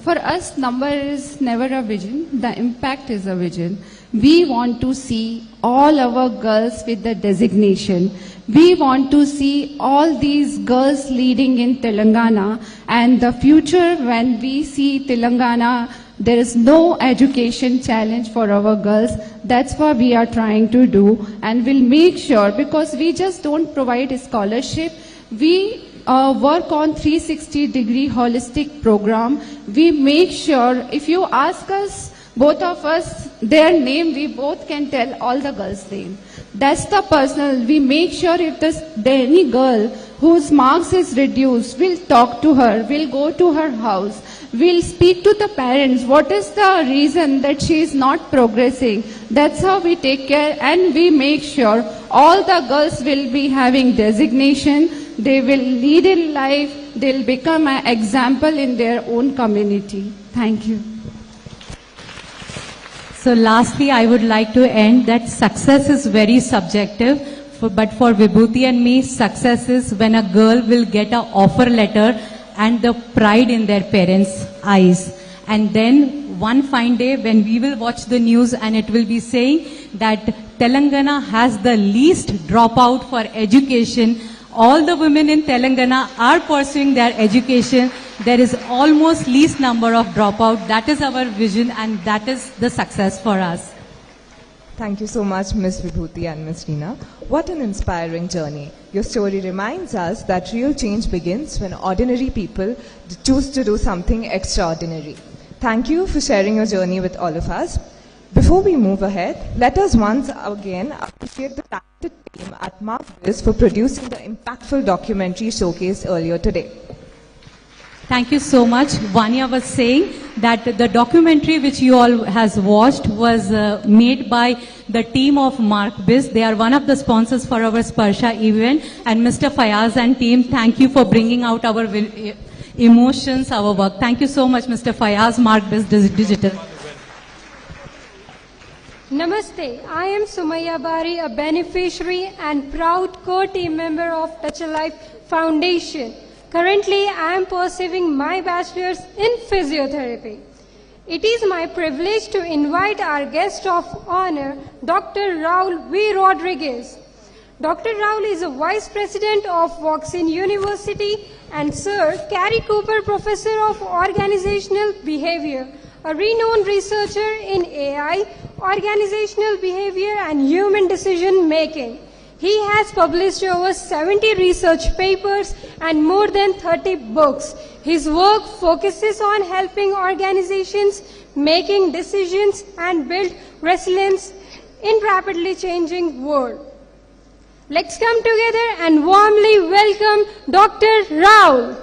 For us, number is never a vision. The impact is a vision. We want to see all our girls with the designation. We want to see all these girls leading in Telangana, and the future when we see Telangana, there is no education challenge for our girls. That's what we are trying to do, and we'll make sure, because we just don't provide a scholarship. We work on 360-degree holistic program. We make sure, if you ask us, both of us, their name, we both can tell all the girls' name. That's the personal. We make sure if there's any girl whose marks is reduced, we'll talk to her, we'll go to her house, we'll speak to the parents. What is the reason that she is not progressing? That's how we take care, and we make sure all the girls will be having designation. They will lead in life. They'll become an example in their own community. Thank you. So lastly, I would like to end that success is very subjective, but for Vibhuti and me, success is when a girl will get an offer letter and the pride in their parents' eyes. And then one fine day when we will watch the news and it will be saying that Telangana has the least dropout for education. All the women in Telangana are pursuing their education. There is almost least number of dropout. That is our vision, and that is the success for us. Thank you so much, Ms. Vibhuti and Ms. Reena. What an inspiring journey. Your story reminds us that real change begins when ordinary people choose to do something extraordinary. Thank you for sharing your journey with all of us. Before we move ahead, let us once again appreciate the talented team at Markbiz for producing the impactful documentary showcased earlier today. Thank you so much. Vanya was saying that the documentary which you all has watched was made by the team of Markbiz. They are one of the sponsors for our SPARSA event. And Mr. Fayaz and team, thank you for bringing out our emotions, our work. Thank you so much, Mr. Fayaz, Markbiz Digital. Namaste, I am Sumaya Bari, a beneficiary and proud co-team member of Touch a Life Foundation. Currently, I am pursuing my bachelor's in physiotherapy. It is my privilege to invite our guest of honor, Dr. Raul V. Rodriguez. Dr. Raul is a Vice President of Vaccine University and Sir Cary Cooper Professor of Organizational Behavior, a renowned researcher in AI, organizational behavior and human decision making. He has published over 70 research papers and more than 30 books. His work focuses on helping organizations making decisions and build resilience in rapidly changing world. Let's come together and warmly welcome Dr. Raul.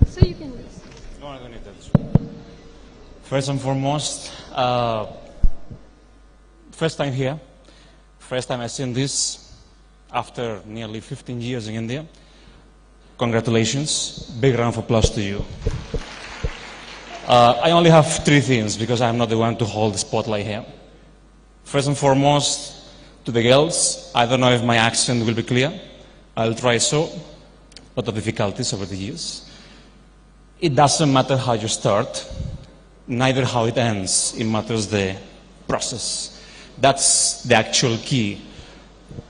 So you can listen. No, I don't need that. First and foremost, first time here, first time I've seen this after nearly 15 years in India. Congratulations, big round of applause to you. I only have 3 things because I'm not the one to hold the spotlight here. First and foremost, to the girls, I don't know if my accent will be clear. I'll try so. A lot of difficulties over the years. It doesn't matter how you start, neither how it ends. It matters the process. That's the actual key.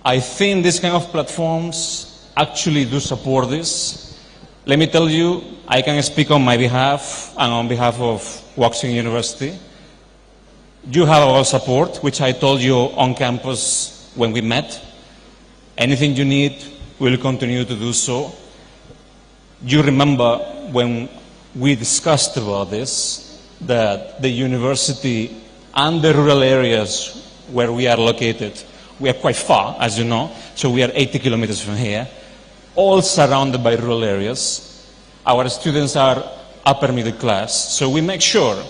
I think these kind of platforms actually do support this. Let me tell you, I can speak on my behalf and on behalf of Woxing University. You have our support, which I told you on campus when we met. Anything you need, we'll continue to do so. You remember when we discussed about this, that the university and the rural areas where we are located, we are quite far, as you know, so we are 80 kilometers from here, all surrounded by rural areas. Our students are upper middle class, so we make sure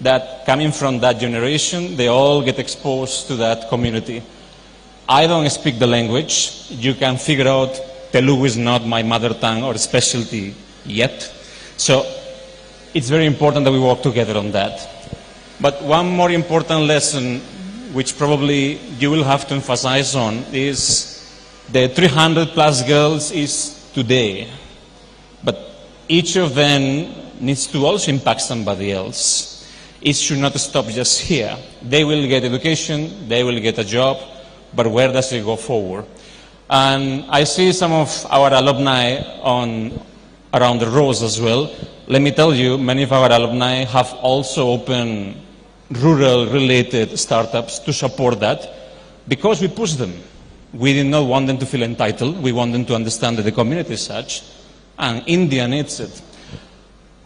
that coming from that generation, they all get exposed to that community. I don't speak the language. You can figure out Telugu is not my mother tongue or specialty yet. So it's very important that we work together on that. But one more important lesson, which probably you will have to emphasize on, is the 300 plus girls is today. But each of them needs to also impact somebody else. It should not stop just here. They will get education, they will get a job, but where does it go forward? And I see some of our alumni around the rows as well. Let me tell you, many of our alumni have also opened rural-related startups to support that because we push them. We did not want them to feel entitled. We want them to understand that the community is such, and India needs it.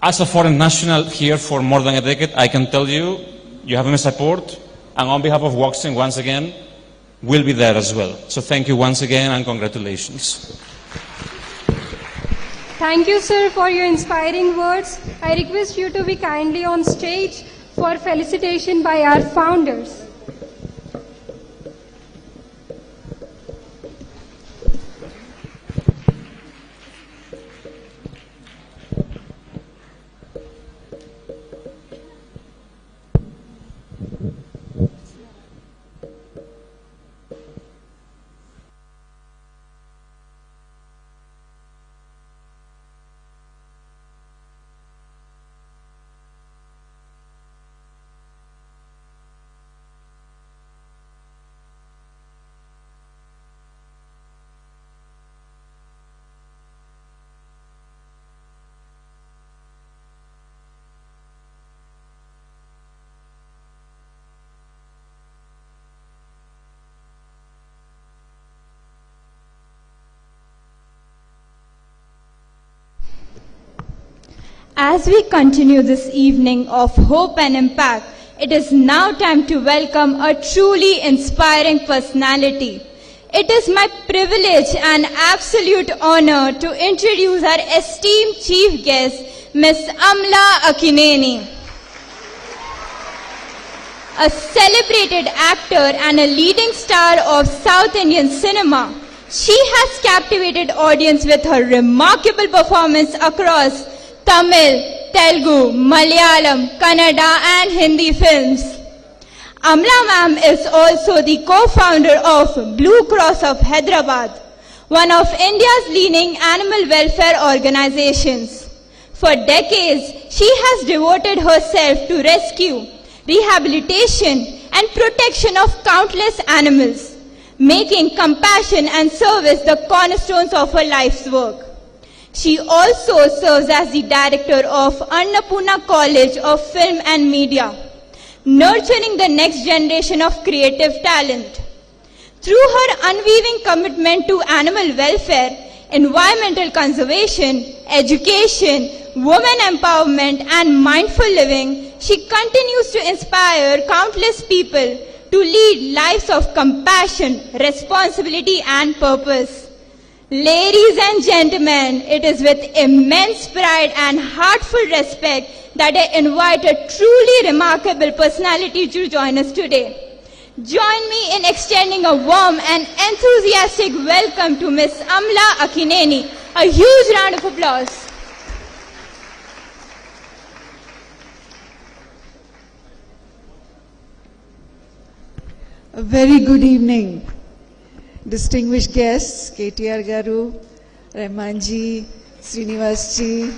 As a foreign national here for more than a decade, I can tell you, you have my support, and on behalf of Woxing, once again, we'll be there as well. So thank you once again, and congratulations. Thank you, sir, for your inspiring words. I request you to be kindly on stage for felicitation by our founders. As we continue this evening of hope and impact, it is now time to welcome a truly inspiring personality. It is my privilege and absolute honor to introduce our esteemed chief guest, Ms. Amla Akineni. A celebrated actor and a leading star of South Indian cinema, she has captivated audience with her remarkable performance across Tamil, Telugu, Malayalam, Kannada and Hindi films. Amla ma'am is also the co-founder of Blue Cross of Hyderabad, one of India's leading animal welfare organizations. For decades, she has devoted herself to rescue, rehabilitation and protection of countless animals, making compassion and service the cornerstones of her life's work. She also serves as the director of Annapurna College of Film and Media, nurturing the next generation of creative talent. Through her unwavering commitment to animal welfare, environmental conservation, education, women empowerment, and mindful living, she continues to inspire countless people to lead lives of compassion, responsibility, and purpose. Ladies and gentlemen, it is with immense pride and heartful respect that I invite a truly remarkable personality to join us today. Join me in extending a warm and enthusiastic welcome to Ms. Amla Akineni. A huge round of applause. A very good evening. Distinguished guests, KTR Garu, Rahmanji, Srinivasji,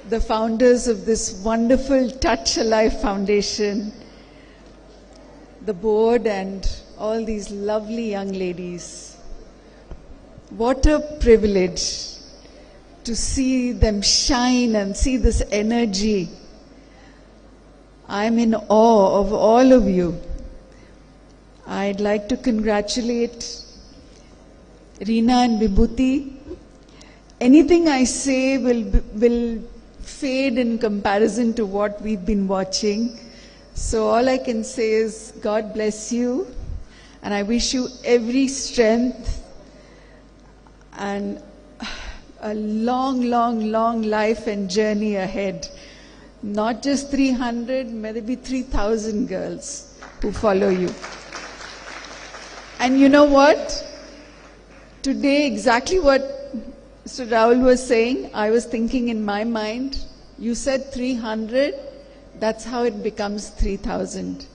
the founders of this wonderful Touch Alive Foundation, the board and all these lovely young ladies. What a privilege to see them shine and see this energy. I'm in awe of all of you. I'd like to congratulate Reena and Vibhuti. Anything I say will fade in comparison to what we've been watching. So all I can say is God bless you, and I wish you every strength and a long, long, long life and journey ahead. Not just 300, maybe 3,000 girls who follow you. And you know what? Today, exactly what Mr. Rahul was saying, I was thinking in my mind, you said 300, that's how it becomes 3,000.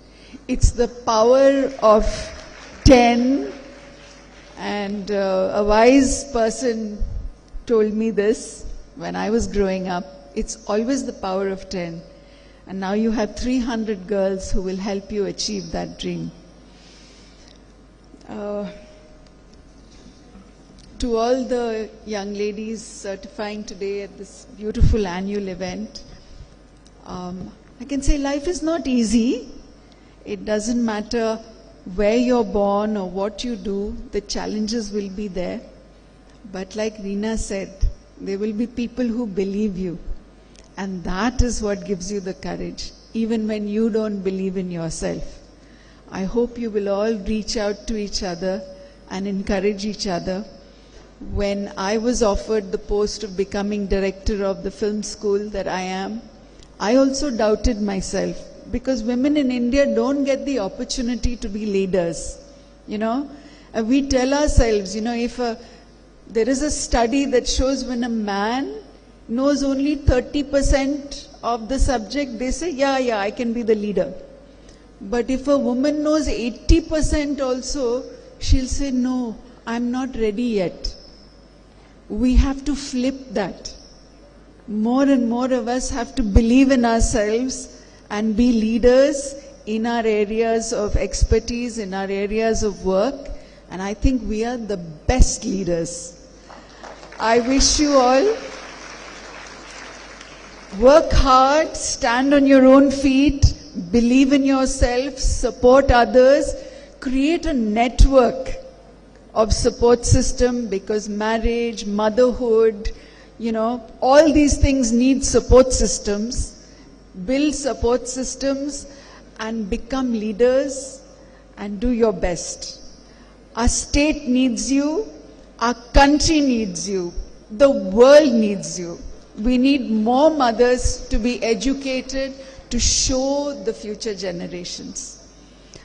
It's the power of 10, and a wise person told me this when I was growing up. It's always the power of 10. And now you have 300 girls who will help you achieve that dream. To all the young ladies certifying today at this beautiful annual event, I can say life is not easy. It doesn't matter where you're born or what you do, the challenges will be there. But like Reena said, there will be people who believe you. And that is what gives you the courage, even when you don't believe in yourself. I hope you will all reach out to each other and encourage each other. When I was offered the post of becoming director of the film school that I am, I also doubted myself, because women in India don't get the opportunity to be leaders. You know, we tell ourselves, you know, if there is a study that shows when a man knows only 30% of the subject, they say, yeah, I can be the leader. But if a woman knows 80% also, she'll say, no, I'm not ready yet. We have to flip that. More and more of us have to believe in ourselves and be leaders in our areas of expertise, in our areas of work. And I think we are the best leaders. I wish you all work hard, stand on your own feet, believe in yourself, support others, create a network of support system, because marriage, motherhood, you know, all these things need support systems. Build support systems and become leaders and do your best. Our state needs you, our country needs you, the world needs you. We need more mothers to be educated, to show the future generations.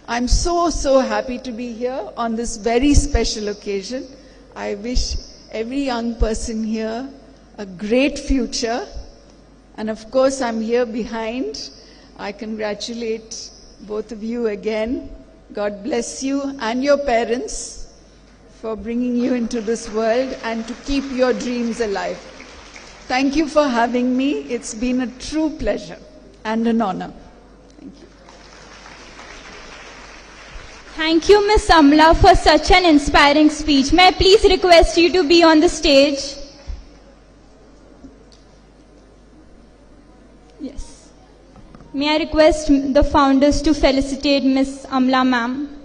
I'm so happy to be here on this very special occasion. I wish every young person here a great future. And of course, I'm here behind. I congratulate both of you again. God bless you and your parents for bringing you into this world and to keep your dreams alive. Thank you for having me. It's been a true pleasure and an honor. Thank you, Ms. Amla, for such an inspiring speech. May I please request you to be on the stage? Yes. May I request the founders to felicitate Ms. Amla, ma'am?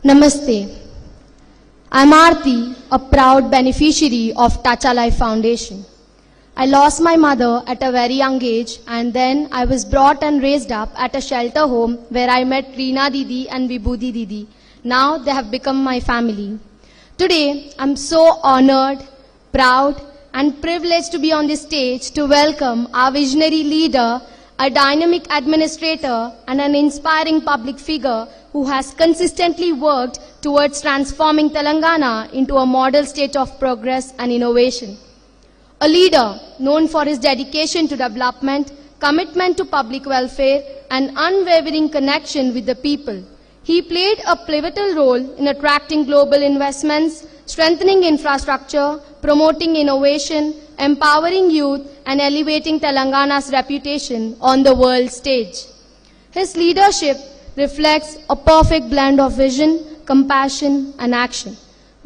Namaste. I'm Aarti, a proud beneficiary of Touch a Life Foundation. I lost my mother at a very young age, and then I was brought and raised up at a shelter home where I met Reena Didi and Vibhuti Didi. Now they have become my family. Today, I'm so honored, proud, and privileged to be on this stage to welcome our visionary leader, a dynamic administrator, and an inspiring public figure who has consistently worked towards transforming Telangana into a model state of progress and innovation. A leader known for his dedication to development, commitment to public welfare, and unwavering connection with the people. He played a pivotal role in attracting global investments, strengthening infrastructure, promoting innovation, empowering youth, and elevating Telangana's reputation on the world stage. His leadership reflects a perfect blend of vision, compassion, and action.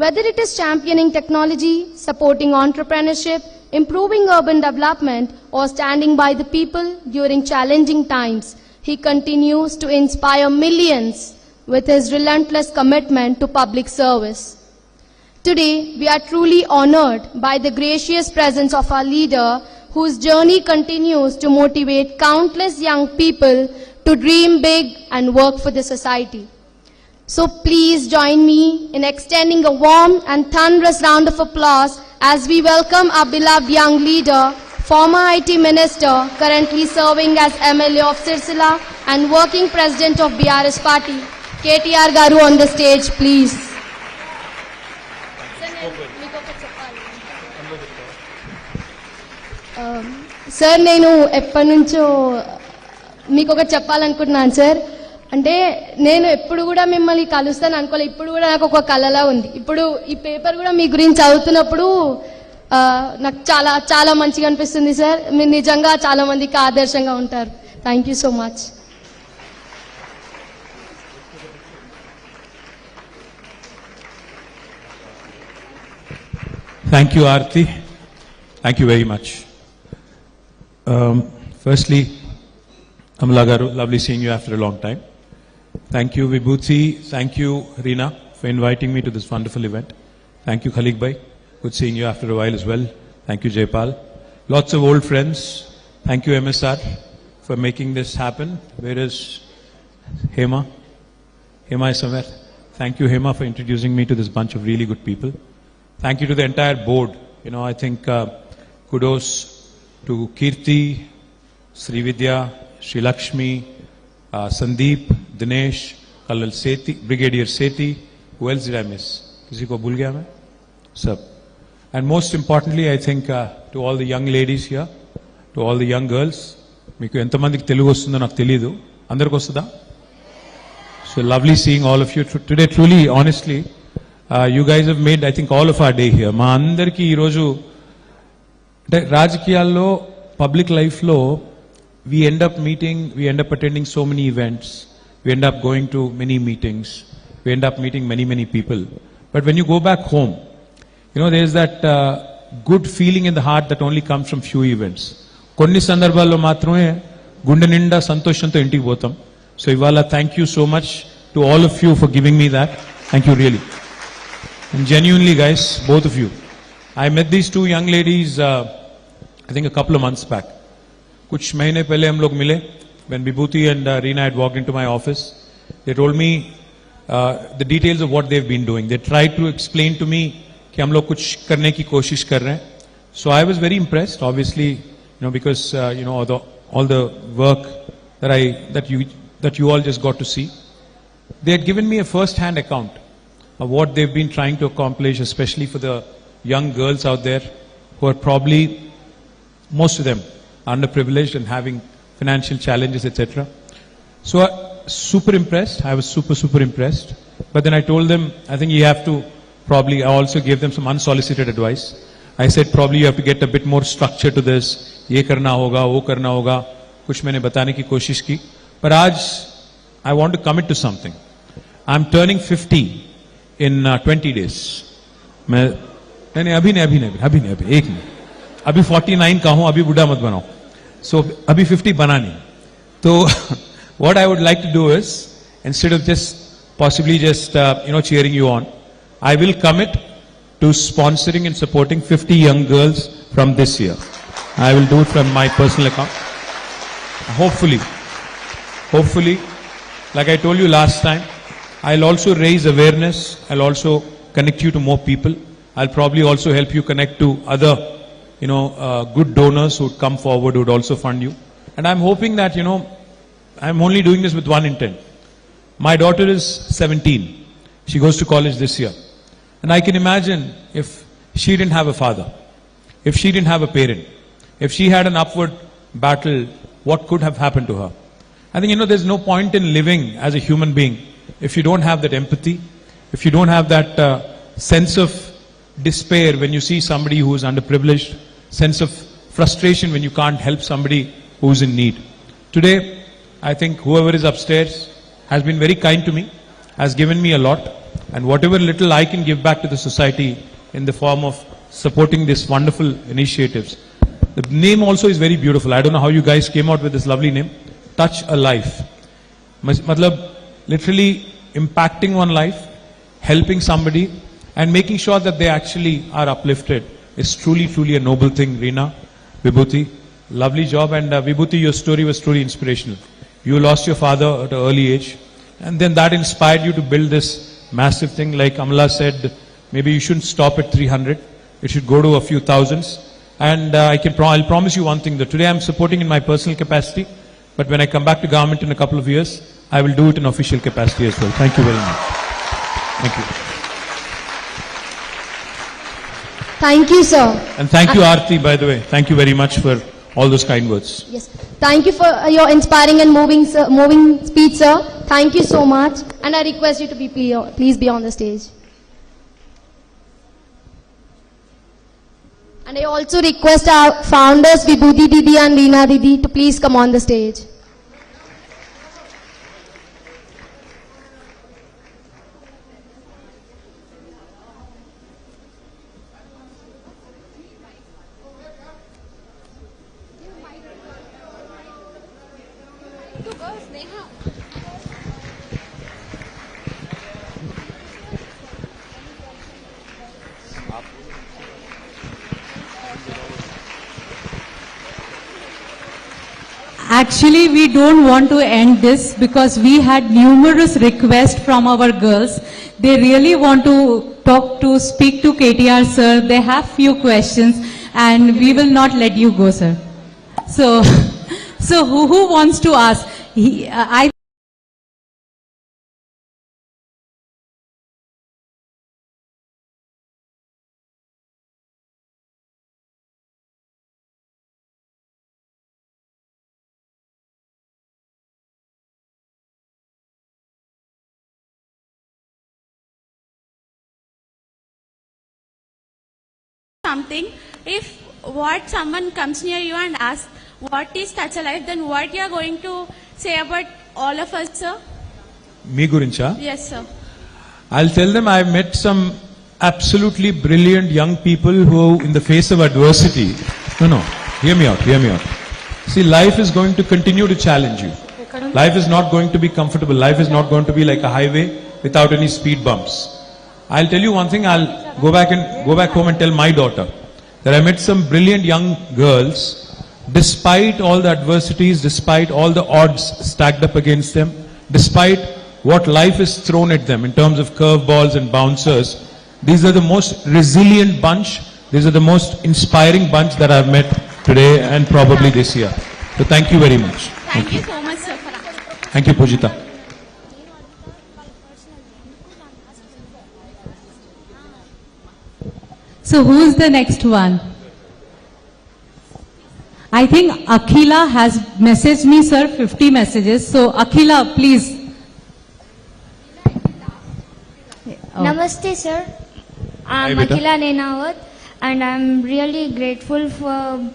Whether it is championing technology, supporting entrepreneurship, improving urban development, or standing by the people during challenging times, he continues to inspire millions with his relentless commitment to public service. Today, we are truly honored by the gracious presence of our leader, whose journey continues to motivate countless young people to dream big and work for the society. So please join me in extending a warm and thunderous round of applause as we welcome our beloved young leader, former IT Minister, currently serving as MLA of Sirsila and working President of BRS Party, KTR Garu on the stage, please. Sir, నేను ఎప్పటి నుంచో మీకు ఒకటి చెప్పాలనుకుంటున్నాను sir. అంటే నేను ఎప్పుడు కూడా మిమ్మల్ని కలుస్తాను అనుకోలేదు. ఇప్పుడు కూడా నాకు ఒక కలలా ఉంది. ఇప్పుడు ఈ పేపర్ కూడా మీ గురించి చదువుతున్నప్పుడు నాకు చాలా చాలా మంచిగా అనిపిస్తుంది సార్. మీరు నిజంగా చాలా మందికి ఆదర్శంగా ఉంటారు. Thank you so much. Thank you, Aarti. Thank you very much. Firstly, Amala Garu, lovely seeing you after a long time. Thank you, Vibhuti. Thank you, Reena, for inviting me to this wonderful event. Thank you, Khalik Bhai. Good seeing you after a while as well. Thank you, Jaypal. Lots of old friends. Thank you, MSR, for making this happen. Where is Hema? Hema is somewhere. Thank you, Hema, for introducing me to this bunch of really good people. Thank you to the entire board. You know, I think kudos to Kirti, Srividya, Sri Lakshmi, Sandeep, Dinesh, Kalal Sethi, Brigadier Sethi. Who else did I miss? Kisi ko bhul gaya main? Sab. And most importantly, I think to all the young ladies here, to all the young girls, meeku entamandiki Telugu vastundo naaku teliyadu. Andariki vastada? So lovely seeing all of you today. Truly, honestly, you guys have made, I think, all of our day here. Ma andariki ee roju రాజకీయాల్లో public లైఫ్లో we end up meeting, we end up attending so many events, we end up going to many meetings, we end up meeting many people. But when you go back home, you know, there is that good feeling in the heart that only comes from few events. కొన్ని సందర్భాల్లో మాత్రమే గుండె నిండా సంతోషంతో ఇంటికి పోతాం. So ఇవాళ thank you so much to all of you for giving me that. Thank you really. And genuinely, guys, both of you. I met these two young ladies, I think a couple of months back. Kuch mahine pehle hum log mile. When Vibhuti and Reena had walked into my office, they told me the details of what they've been doing. They tried to explain to me कि हम लोग कुछ करने की कोशिश कर रहे हैं. So I was very impressed, obviously, you know, because you know all the work that you all just got to see. They had given me a first-hand account of what they've been trying to accomplish, especially for the young girls out there who are probably, most of them, underprivileged and having financial challenges, etc. So super impressed. I was super impressed. But then I told them, I think you have to probably, I also gave them some unsolicited advice. I said probably you have to get a bit more structure to this. ये करना होगा, वो करना होगा. कुछ मैंने बताने की कोशिश की. But आज I want to commit to something. I'm turning 50 in 20 days. नहीं अभी एक नहीं. अभी 49 का हूं, अभी बुढ़ा मत बनाओ. So अभी 50 बना नहीं. तो what I would like to do is, instead of just possibly just, cheering you on. I will commit to sponsoring and supporting 50 young girls from this year. I will do it from my personal account. Hopefully, like I told you last time, I'll also raise awareness. I'll also connect you to more people. I'll probably also help you connect to other, good donors who would come forward, who would also fund you. And I'm hoping that, I'm only doing this with one intent. My daughter is 17. She goes to college this year. And I can imagine if she didn't have a father, if she didn't have a parent, if she had an upward battle, what could have happened to her? I think, there's no point in living as a human being if you don't have that empathy, if you don't have that sense of despair when you see somebody who is underprivileged, sense of frustration when you can't help somebody who's in need. Today, I think whoever is upstairs has been very kind to me, has given me a lot, and whatever little I can give back to the society in the form of supporting these wonderful initiatives. The name also is very beautiful. I don't know how you guys came out with this lovely name. Touch a life. Matlab, literally impacting one life, helping somebody, and making sure that they actually are uplifted is truly, truly a noble thing. Reena, Vibhuti, lovely job. And Vibhuti, your story was truly inspirational. You lost your father at an early age, and then that inspired you to build this massive thing. Like Amala said, maybe you shouldn't stop at 300. It should go to a few thousands. And I'll promise you one thing, that today I'm supporting in my personal capacity, but when I come back to government in a couple of years, I will do it in official capacity as well. Thank you very much. Thank you. Thank you, sir. And thank you, Aarti, by the way. Thank you very much for all those kind words. Yes. Thank you for your inspiring and moving speech, sir. Thank you so much. And I request you to please be on the stage. And I also request our founders, Vibhuti Didi and Reena Didi, to please come on the stage. Actually, we don't want to end this because we had numerous requests from our girls. They really want to speak to KTR, sir. They have few questions and we will not let you go, sir. So who wants to ask? Something, if what someone comes near you and asks what is Touch a Life, then what you are going to say about all of us, sir? Me gurincha? Yes, sir. I'll tell them I've met some absolutely brilliant young people who, in the face of adversity, hear me out. See, life is going to continue to challenge you. Life is not going to be comfortable. Life is not going to be like a highway without any speed bumps. I'll tell you one thing, I'll go back home and tell my daughter that I met some brilliant young girls, despite all the adversities, despite all the odds stacked up against them, despite what life has thrown at them in terms of curveballs and bouncers. These are the most resilient bunch, these are the most inspiring bunch that I've met today and probably this year. So thank you very much. Thank you so much, sir. Thank you, Pujita. So who is the next one? I think Akhila has messaged me, sir, 50 messages. So Akhila, please. Namaste, sir. I'm Akhila Nenawat and I'm really grateful for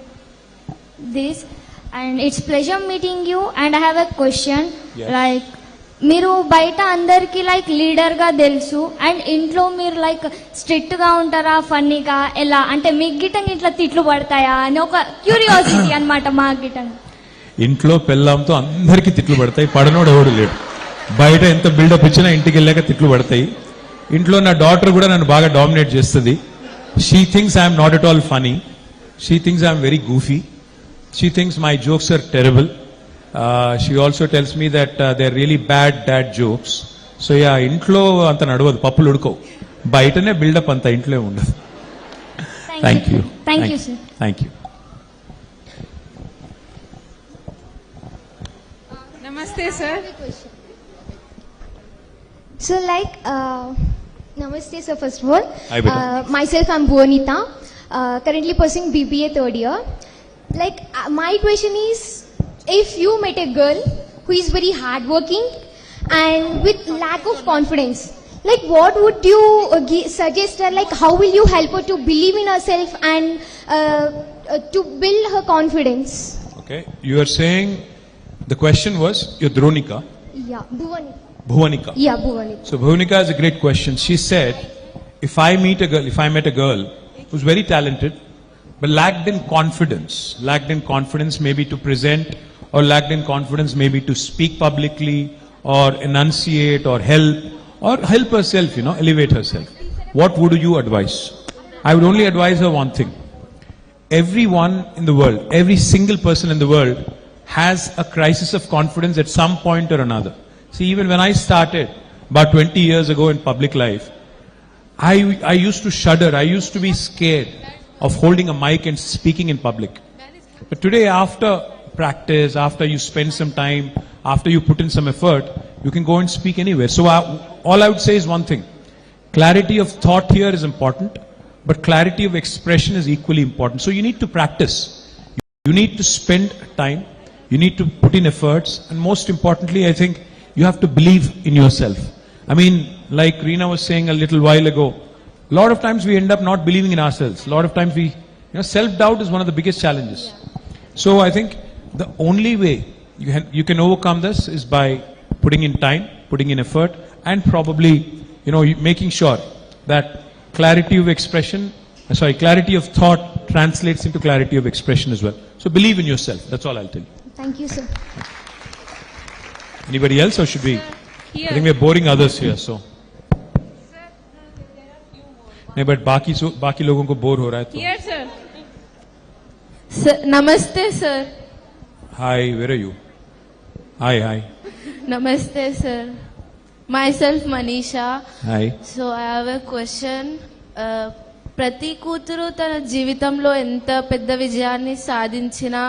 this. And it's pleasure meeting you. And I have a question. Yes. Like, మీరు బయట అందరికి like leader గా తెలుసు and ఇంట్లో మీరు like strict గా ఉంటారా ఫన్నీగా ఎలా అంటే మీకు గిట్టంగా ఇట్లా తిట్లు పడతాయా అని ఒక క్యూరియాసిటీ అన్నమాట మా గిట్టంగా. ఇంట్లో పెళ్ళాంతో అందరికి తిట్లు పడతాయి, పడనోడు ఎవడు లేడు. బయట ఎంత బిల్డప్ ఇచ్చినా ఇంటికి వెళ్ళాక తిట్లు పడతాయి. ఇంట్లో నా డాటర్ కూడా నన్ను బాగా డామినేట్ చేస్తుంది. She thinks I'm not at all funny. She thinks I'm very goofy. She thinks my jokes are terrible. She also tells me that they are really bad dad jokes. So yeah, ఇంట్లో అంత నడవదు, పప్పులు ఉడకవు. బయటనే buildup అంత ఇంట్లో ఉండదు. Thank you. Thank you, sir. Thank you. Namaste, sir. So Namaste, sir, first of all. Hi, beta. Myself, I'm Bhuvanita, currently pursuing BBA third year. My question is, if you met a girl who is very hardworking and with lack of confidence, what would you suggest her? How will you help her to believe in herself and to build her confidence? Okay, you are saying the question was, you're Dronika? Yeah, Bhuvanika. Yeah, Bhuvanika. So Bhuvanika is a great question. She said, if I met a girl who's very talented, but lacked in confidence maybe to present, or lacked in confidence maybe to speak publicly, or enunciate, or help herself, elevate herself, what would you advise? I would only advise her one thing. Everyone in the world, every single person in the world has a crisis of confidence at some point or another. See, even when I started about 20 years ago in public life, I used to shudder. I used to be scared of holding a mic and speaking in public. But today, after practice, after you spend some time, after you put in some effort, you can go and speak anywhere. So all I would say is one thing. Clarity of thought here is important, but clarity of expression is equally important. So you need to practice. You need to spend time. You need to put in efforts. And most importantly, I think you have to believe in yourself. I mean, like Reena was saying a little while ago, a lot of times we end up not believing in ourselves. A lot of times self-doubt is one of the biggest challenges. So I think the only way you can overcome this is by putting in time, putting in effort, and probably, making sure that clarity of thought translates into clarity of expression as well. So believe in yourself. That's all I'll tell you. Thank you, sir. Anybody else, or should we? I think we're boring others here, so. नहीं, but बाकी लोगों को bore हो रहा है तो. Yes, sir. Namaste, sir. Hi, where are you? Hi. Namaste, sir. Myself, Manisha. Hi. So I have a question. ప్రతి కూతురు తన జీవితంలో ఎంత పెద్ద విజయాన్ని సాధించినా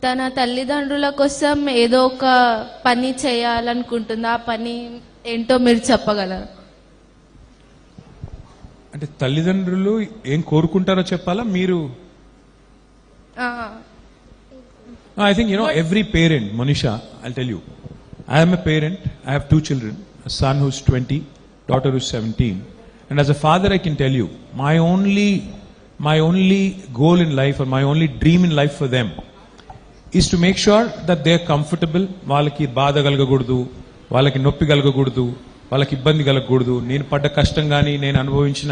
తన తల్లిదండ్రుల కోసం ఏదో ఒక పని చేయాలనుకుంటుంది. ఆ పని ఏంటో మీరు చెప్పగలరు? అంటే తల్లిదండ్రులు ఏం కోరుకుంటారో చెప్పాలా మీరు? I think every parent, Manisha, I'll tell you, I am a parent. I have 2 children, a son who's 20, daughter who's 17. And as a father, I can tell you, my only goal in life, or my only dream in life for them, is to make sure that they're comfortable. వాళ్ళకి బాధ కలగకూడదు, వాళ్ళకి నొప్పి కలగకూడదు, వాళ్ళకి ఇబ్బంది కలగకూడదు. నేను పడ్డ కష్టం కానీ, నేను అనుభవించిన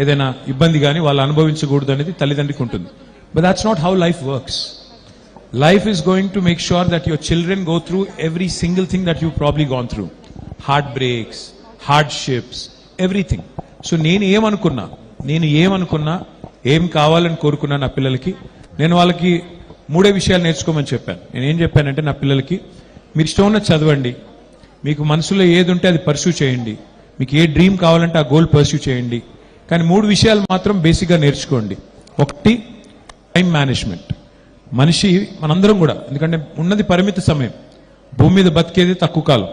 ఏదైనా ఇబ్బంది కానీ వాళ్ళు అనుభవించకూడదు అనేది తల్లిదండ్రికి ఉంటుంది. But that's not how life works. Life is going to make sure that your children go through every single thing that you've probably gone through. Heartbreaks, hardships, everything. So నేను ఏమనుకున్నా, ఏం కావాలని కోరుకున్నా నా పిల్లలకి, నేను వాళ్ళకి 3 విషయాలు నేర్చుకోమని చెప్పాను. నేను ఏం చెప్పానంటే, నా పిల్లలకి మీరు ఇష్టం ఉన్న చదవండి, మీకు మనసులో ఏది ఉంటే అది పర్స్యూ చేయండి, మీకు ఏ డ్రీమ్ కావాలంటే ఆ గోల్ పర్స్యూ చేయండి, కానీ 3 విషయాలు మాత్రం బేసిక్గా నేర్చుకోండి. ఒకటి, టైం మేనేజ్మెంట్. మనందరం కూడా, ఎందుకంటే ఉన్నది పరిమిత సమయం, భూమి మీద బతికేది తక్కువ కాలం,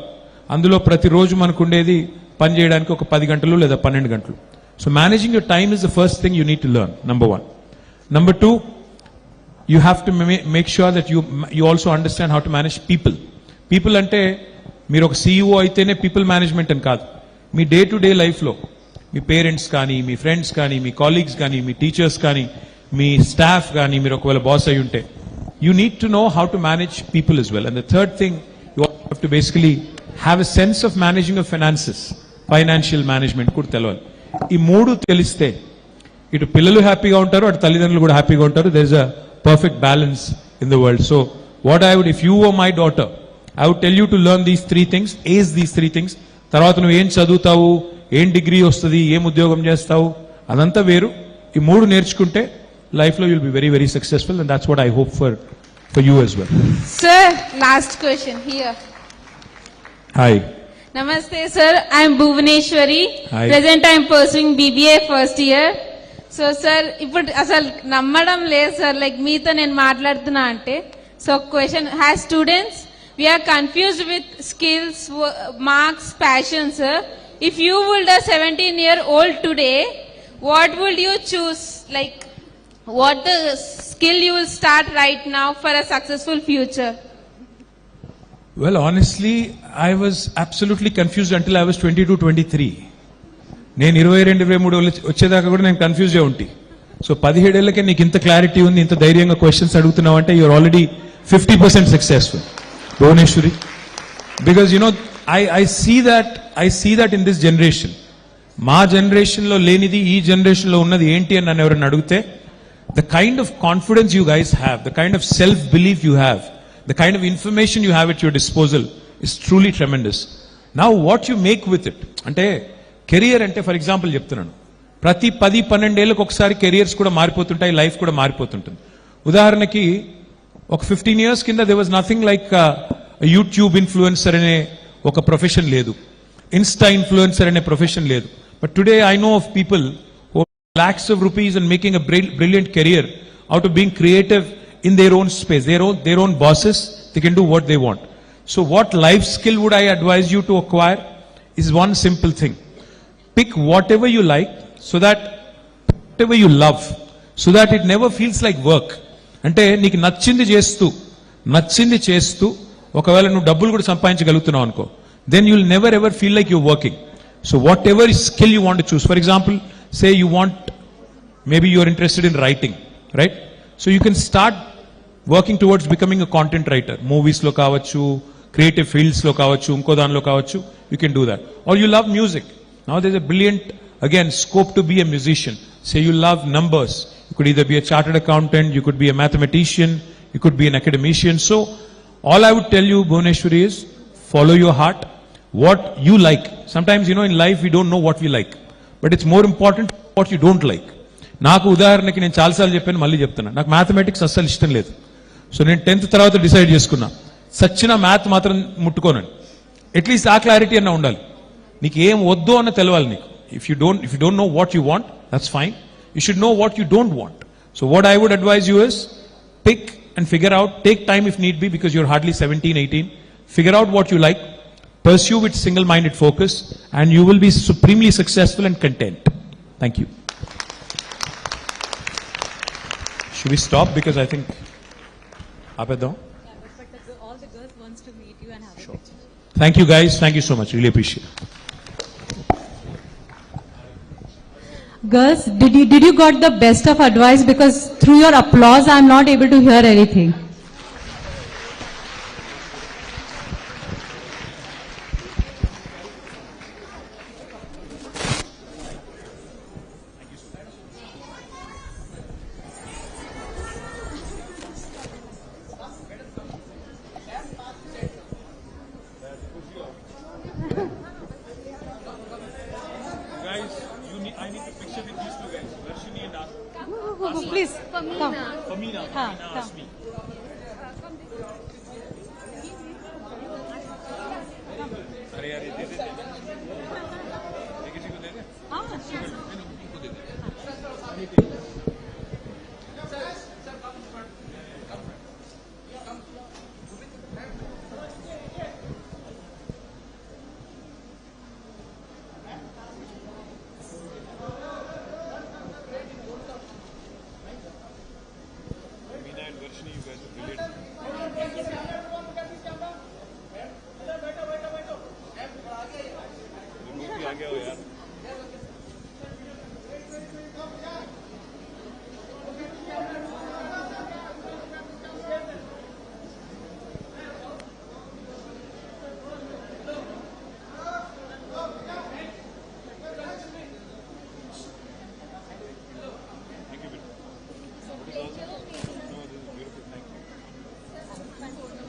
అందులో ప్రతిరోజు మనకు ఉండేది పని చేయడానికి ఒక 10 గంటలు లేదా 12 గంటలు. So managing your time is the first thing you need to learn, number 1. Number 2, you have to make sure that you also understand how to manage people. People అంటే మీరు ఒక CEO అయితేనే పీపుల్ మేనేజ్మెంట్ అని కాదు. మీ day to day లైఫ్లో మీ parents కానీ, మీ friends కానీ, మీ colleagues కానీ, మీ టీచర్స్ కానీ, మీ స్టాఫ్ కానీ, మీరు ఒకవేళ బాస్ అయి ఉంటే, you need to know how to manage people as well. And the third thing, you have to basically have a sense of managing your finances, financial management కూడా తెలవాలి. ఈ 3 తెలిస్తే ఇటు పిల్లలు హ్యాపీగా ఉంటారు, అటు తల్లిదండ్రులు కూడా హ్యాపీగా ఉంటారు. there is a perfect balance in the world. So what I would, if you were my daughter, I would tell you to learn these 3 things, ace these 3 things. తర్వాత నువ్వు ఏం చదువుతావు, ఏం డిగ్రీ వస్తుంది, ఏం ఉద్యోగం చేస్తావు, అదంతా వేరు. ఈ 3 నేర్చుకుంటే లైఫ్లో you'll be very, very successful, and that's what I hope for you as well. Sir, last question here. Hi. Namaste, sir. I am Bhuvaneshwari. Hi. Present I am pursuing BBA first year. So, sir, ఇప్పుడు అసలు నమ్మడం లేదు sir, like మీతో నేను మాట్లాడుతున్నా అంటే. So question, has students we are confused with skills, marks, passion, sir. If you would a 17-year-old today, what would you choose? Like, what the skill you will start right now for a successful future? Well, honestly, I was absolutely confused until I was 22, 23. నేను 22, 23 వచ్చేదాకా కూడా నేను కన్ఫ్యూజ్గా ఉంటి. So 17 ఏళ్ళకే నీకు ఇంత clarity ఉంది, ఇంత ధైర్యంగా questions అడుగుతున్నావు అంటే యూఆర్ ఆల్రెడీ 50% సక్సెస్ఫుల్, Bhuvaneshwari. Because I see that in this generation. మా జనరేషన్లో లేనిది ఈ జనరేషన్లో ఉన్నది ఏంటి అని నన్ను ఎవరైనా అడిగితే, the kind of confidence you guys have, the kind of self-belief you have, the kind of information you have at your disposal is truly tremendous. Now what you make with it, అంటే career అంటే for example చెప్తున్నాను, ప్రతి 10-12 ఏళ్ళకి ఒకసారి careers కూడా మారిపోతుంటాయి, life కూడా మారిపోతుంటుంది. ఉదాహరణకి ఒక 15 years కింద there was nothing like YouTube influencer అనే ఒక ప్రొఫెషన్ లేదు, ఇన్స్టా ఇన్ఫ్లుయెన్సర్ అనే ప్రొఫెషన్ లేదు. But today I know of people who have lakhs of rupees and making a brilliant career out of being creative in their own space, their own bosses. They can do what they want. So what life skill would I advise you to acquire is one simple thing. Pick whatever you like, so that whatever you love, so that it never feels like work. అంటే నీకు నచ్చింది చేస్తూ ఒకవేళ నువ్వు డబ్బులు కూడా సంపాదించగలుగుతున్నావు అనుకో, then you will never ever feel like you're working. So whatever skill you want to choose, for example, say you want, maybe you're interested in writing, right? So you can start working towards becoming a content writer. Movies lo kavachu, creative fields lo kavachu, unko danlo kavachu, you can do that. Or you love music. Now there's a brilliant, again, scope to be a musician. Say you love numbers. You could either be a chartered accountant, you could be a mathematician, you could be an academician. So all I would tell you, Bhuvaneshwari, is follow your heart, what you like. Sometimes, in life we don't know what we like, but it's more important what you don't like. నాకు ఉదాహరణకి నేను చాలాసార్లు చెప్పాను, మళ్ళీ చెప్తున్నా, నాకు mathematics అస్సలు ఇష్టం లేదు. సో నేను 10th తర్వాత డిసైడ్ చేసుకున్నా, సచ్చిన మ్యాథ్ మాత్రం ముట్టుకోనండి. అట్లీస్ట్ ఆ క్లారిటీ అన్న ఉండాలి, నీకు ఏం వద్దు అన్న తెలవాలి నీకు. If you don't know what you want, that's fine. You should know what you don't want. So what I would advise you is, pick and figure out, take time if need be, because you're hardly 17, 18. Figure out what you like, pursue with single-minded focus, and you will be supremely successful and content. Thank you. Should we stop? Because I think... All the girls wants to meet you and have a picture. Thank you guys. Thank you so much. Really appreciate it. Girls, did you got the best of advice? Because through your applause, I am not able to hear anything. Please, come. Famina asked me.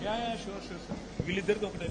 Yeah, sure, sir. వీళ్ళిద్దరికి ఒకటే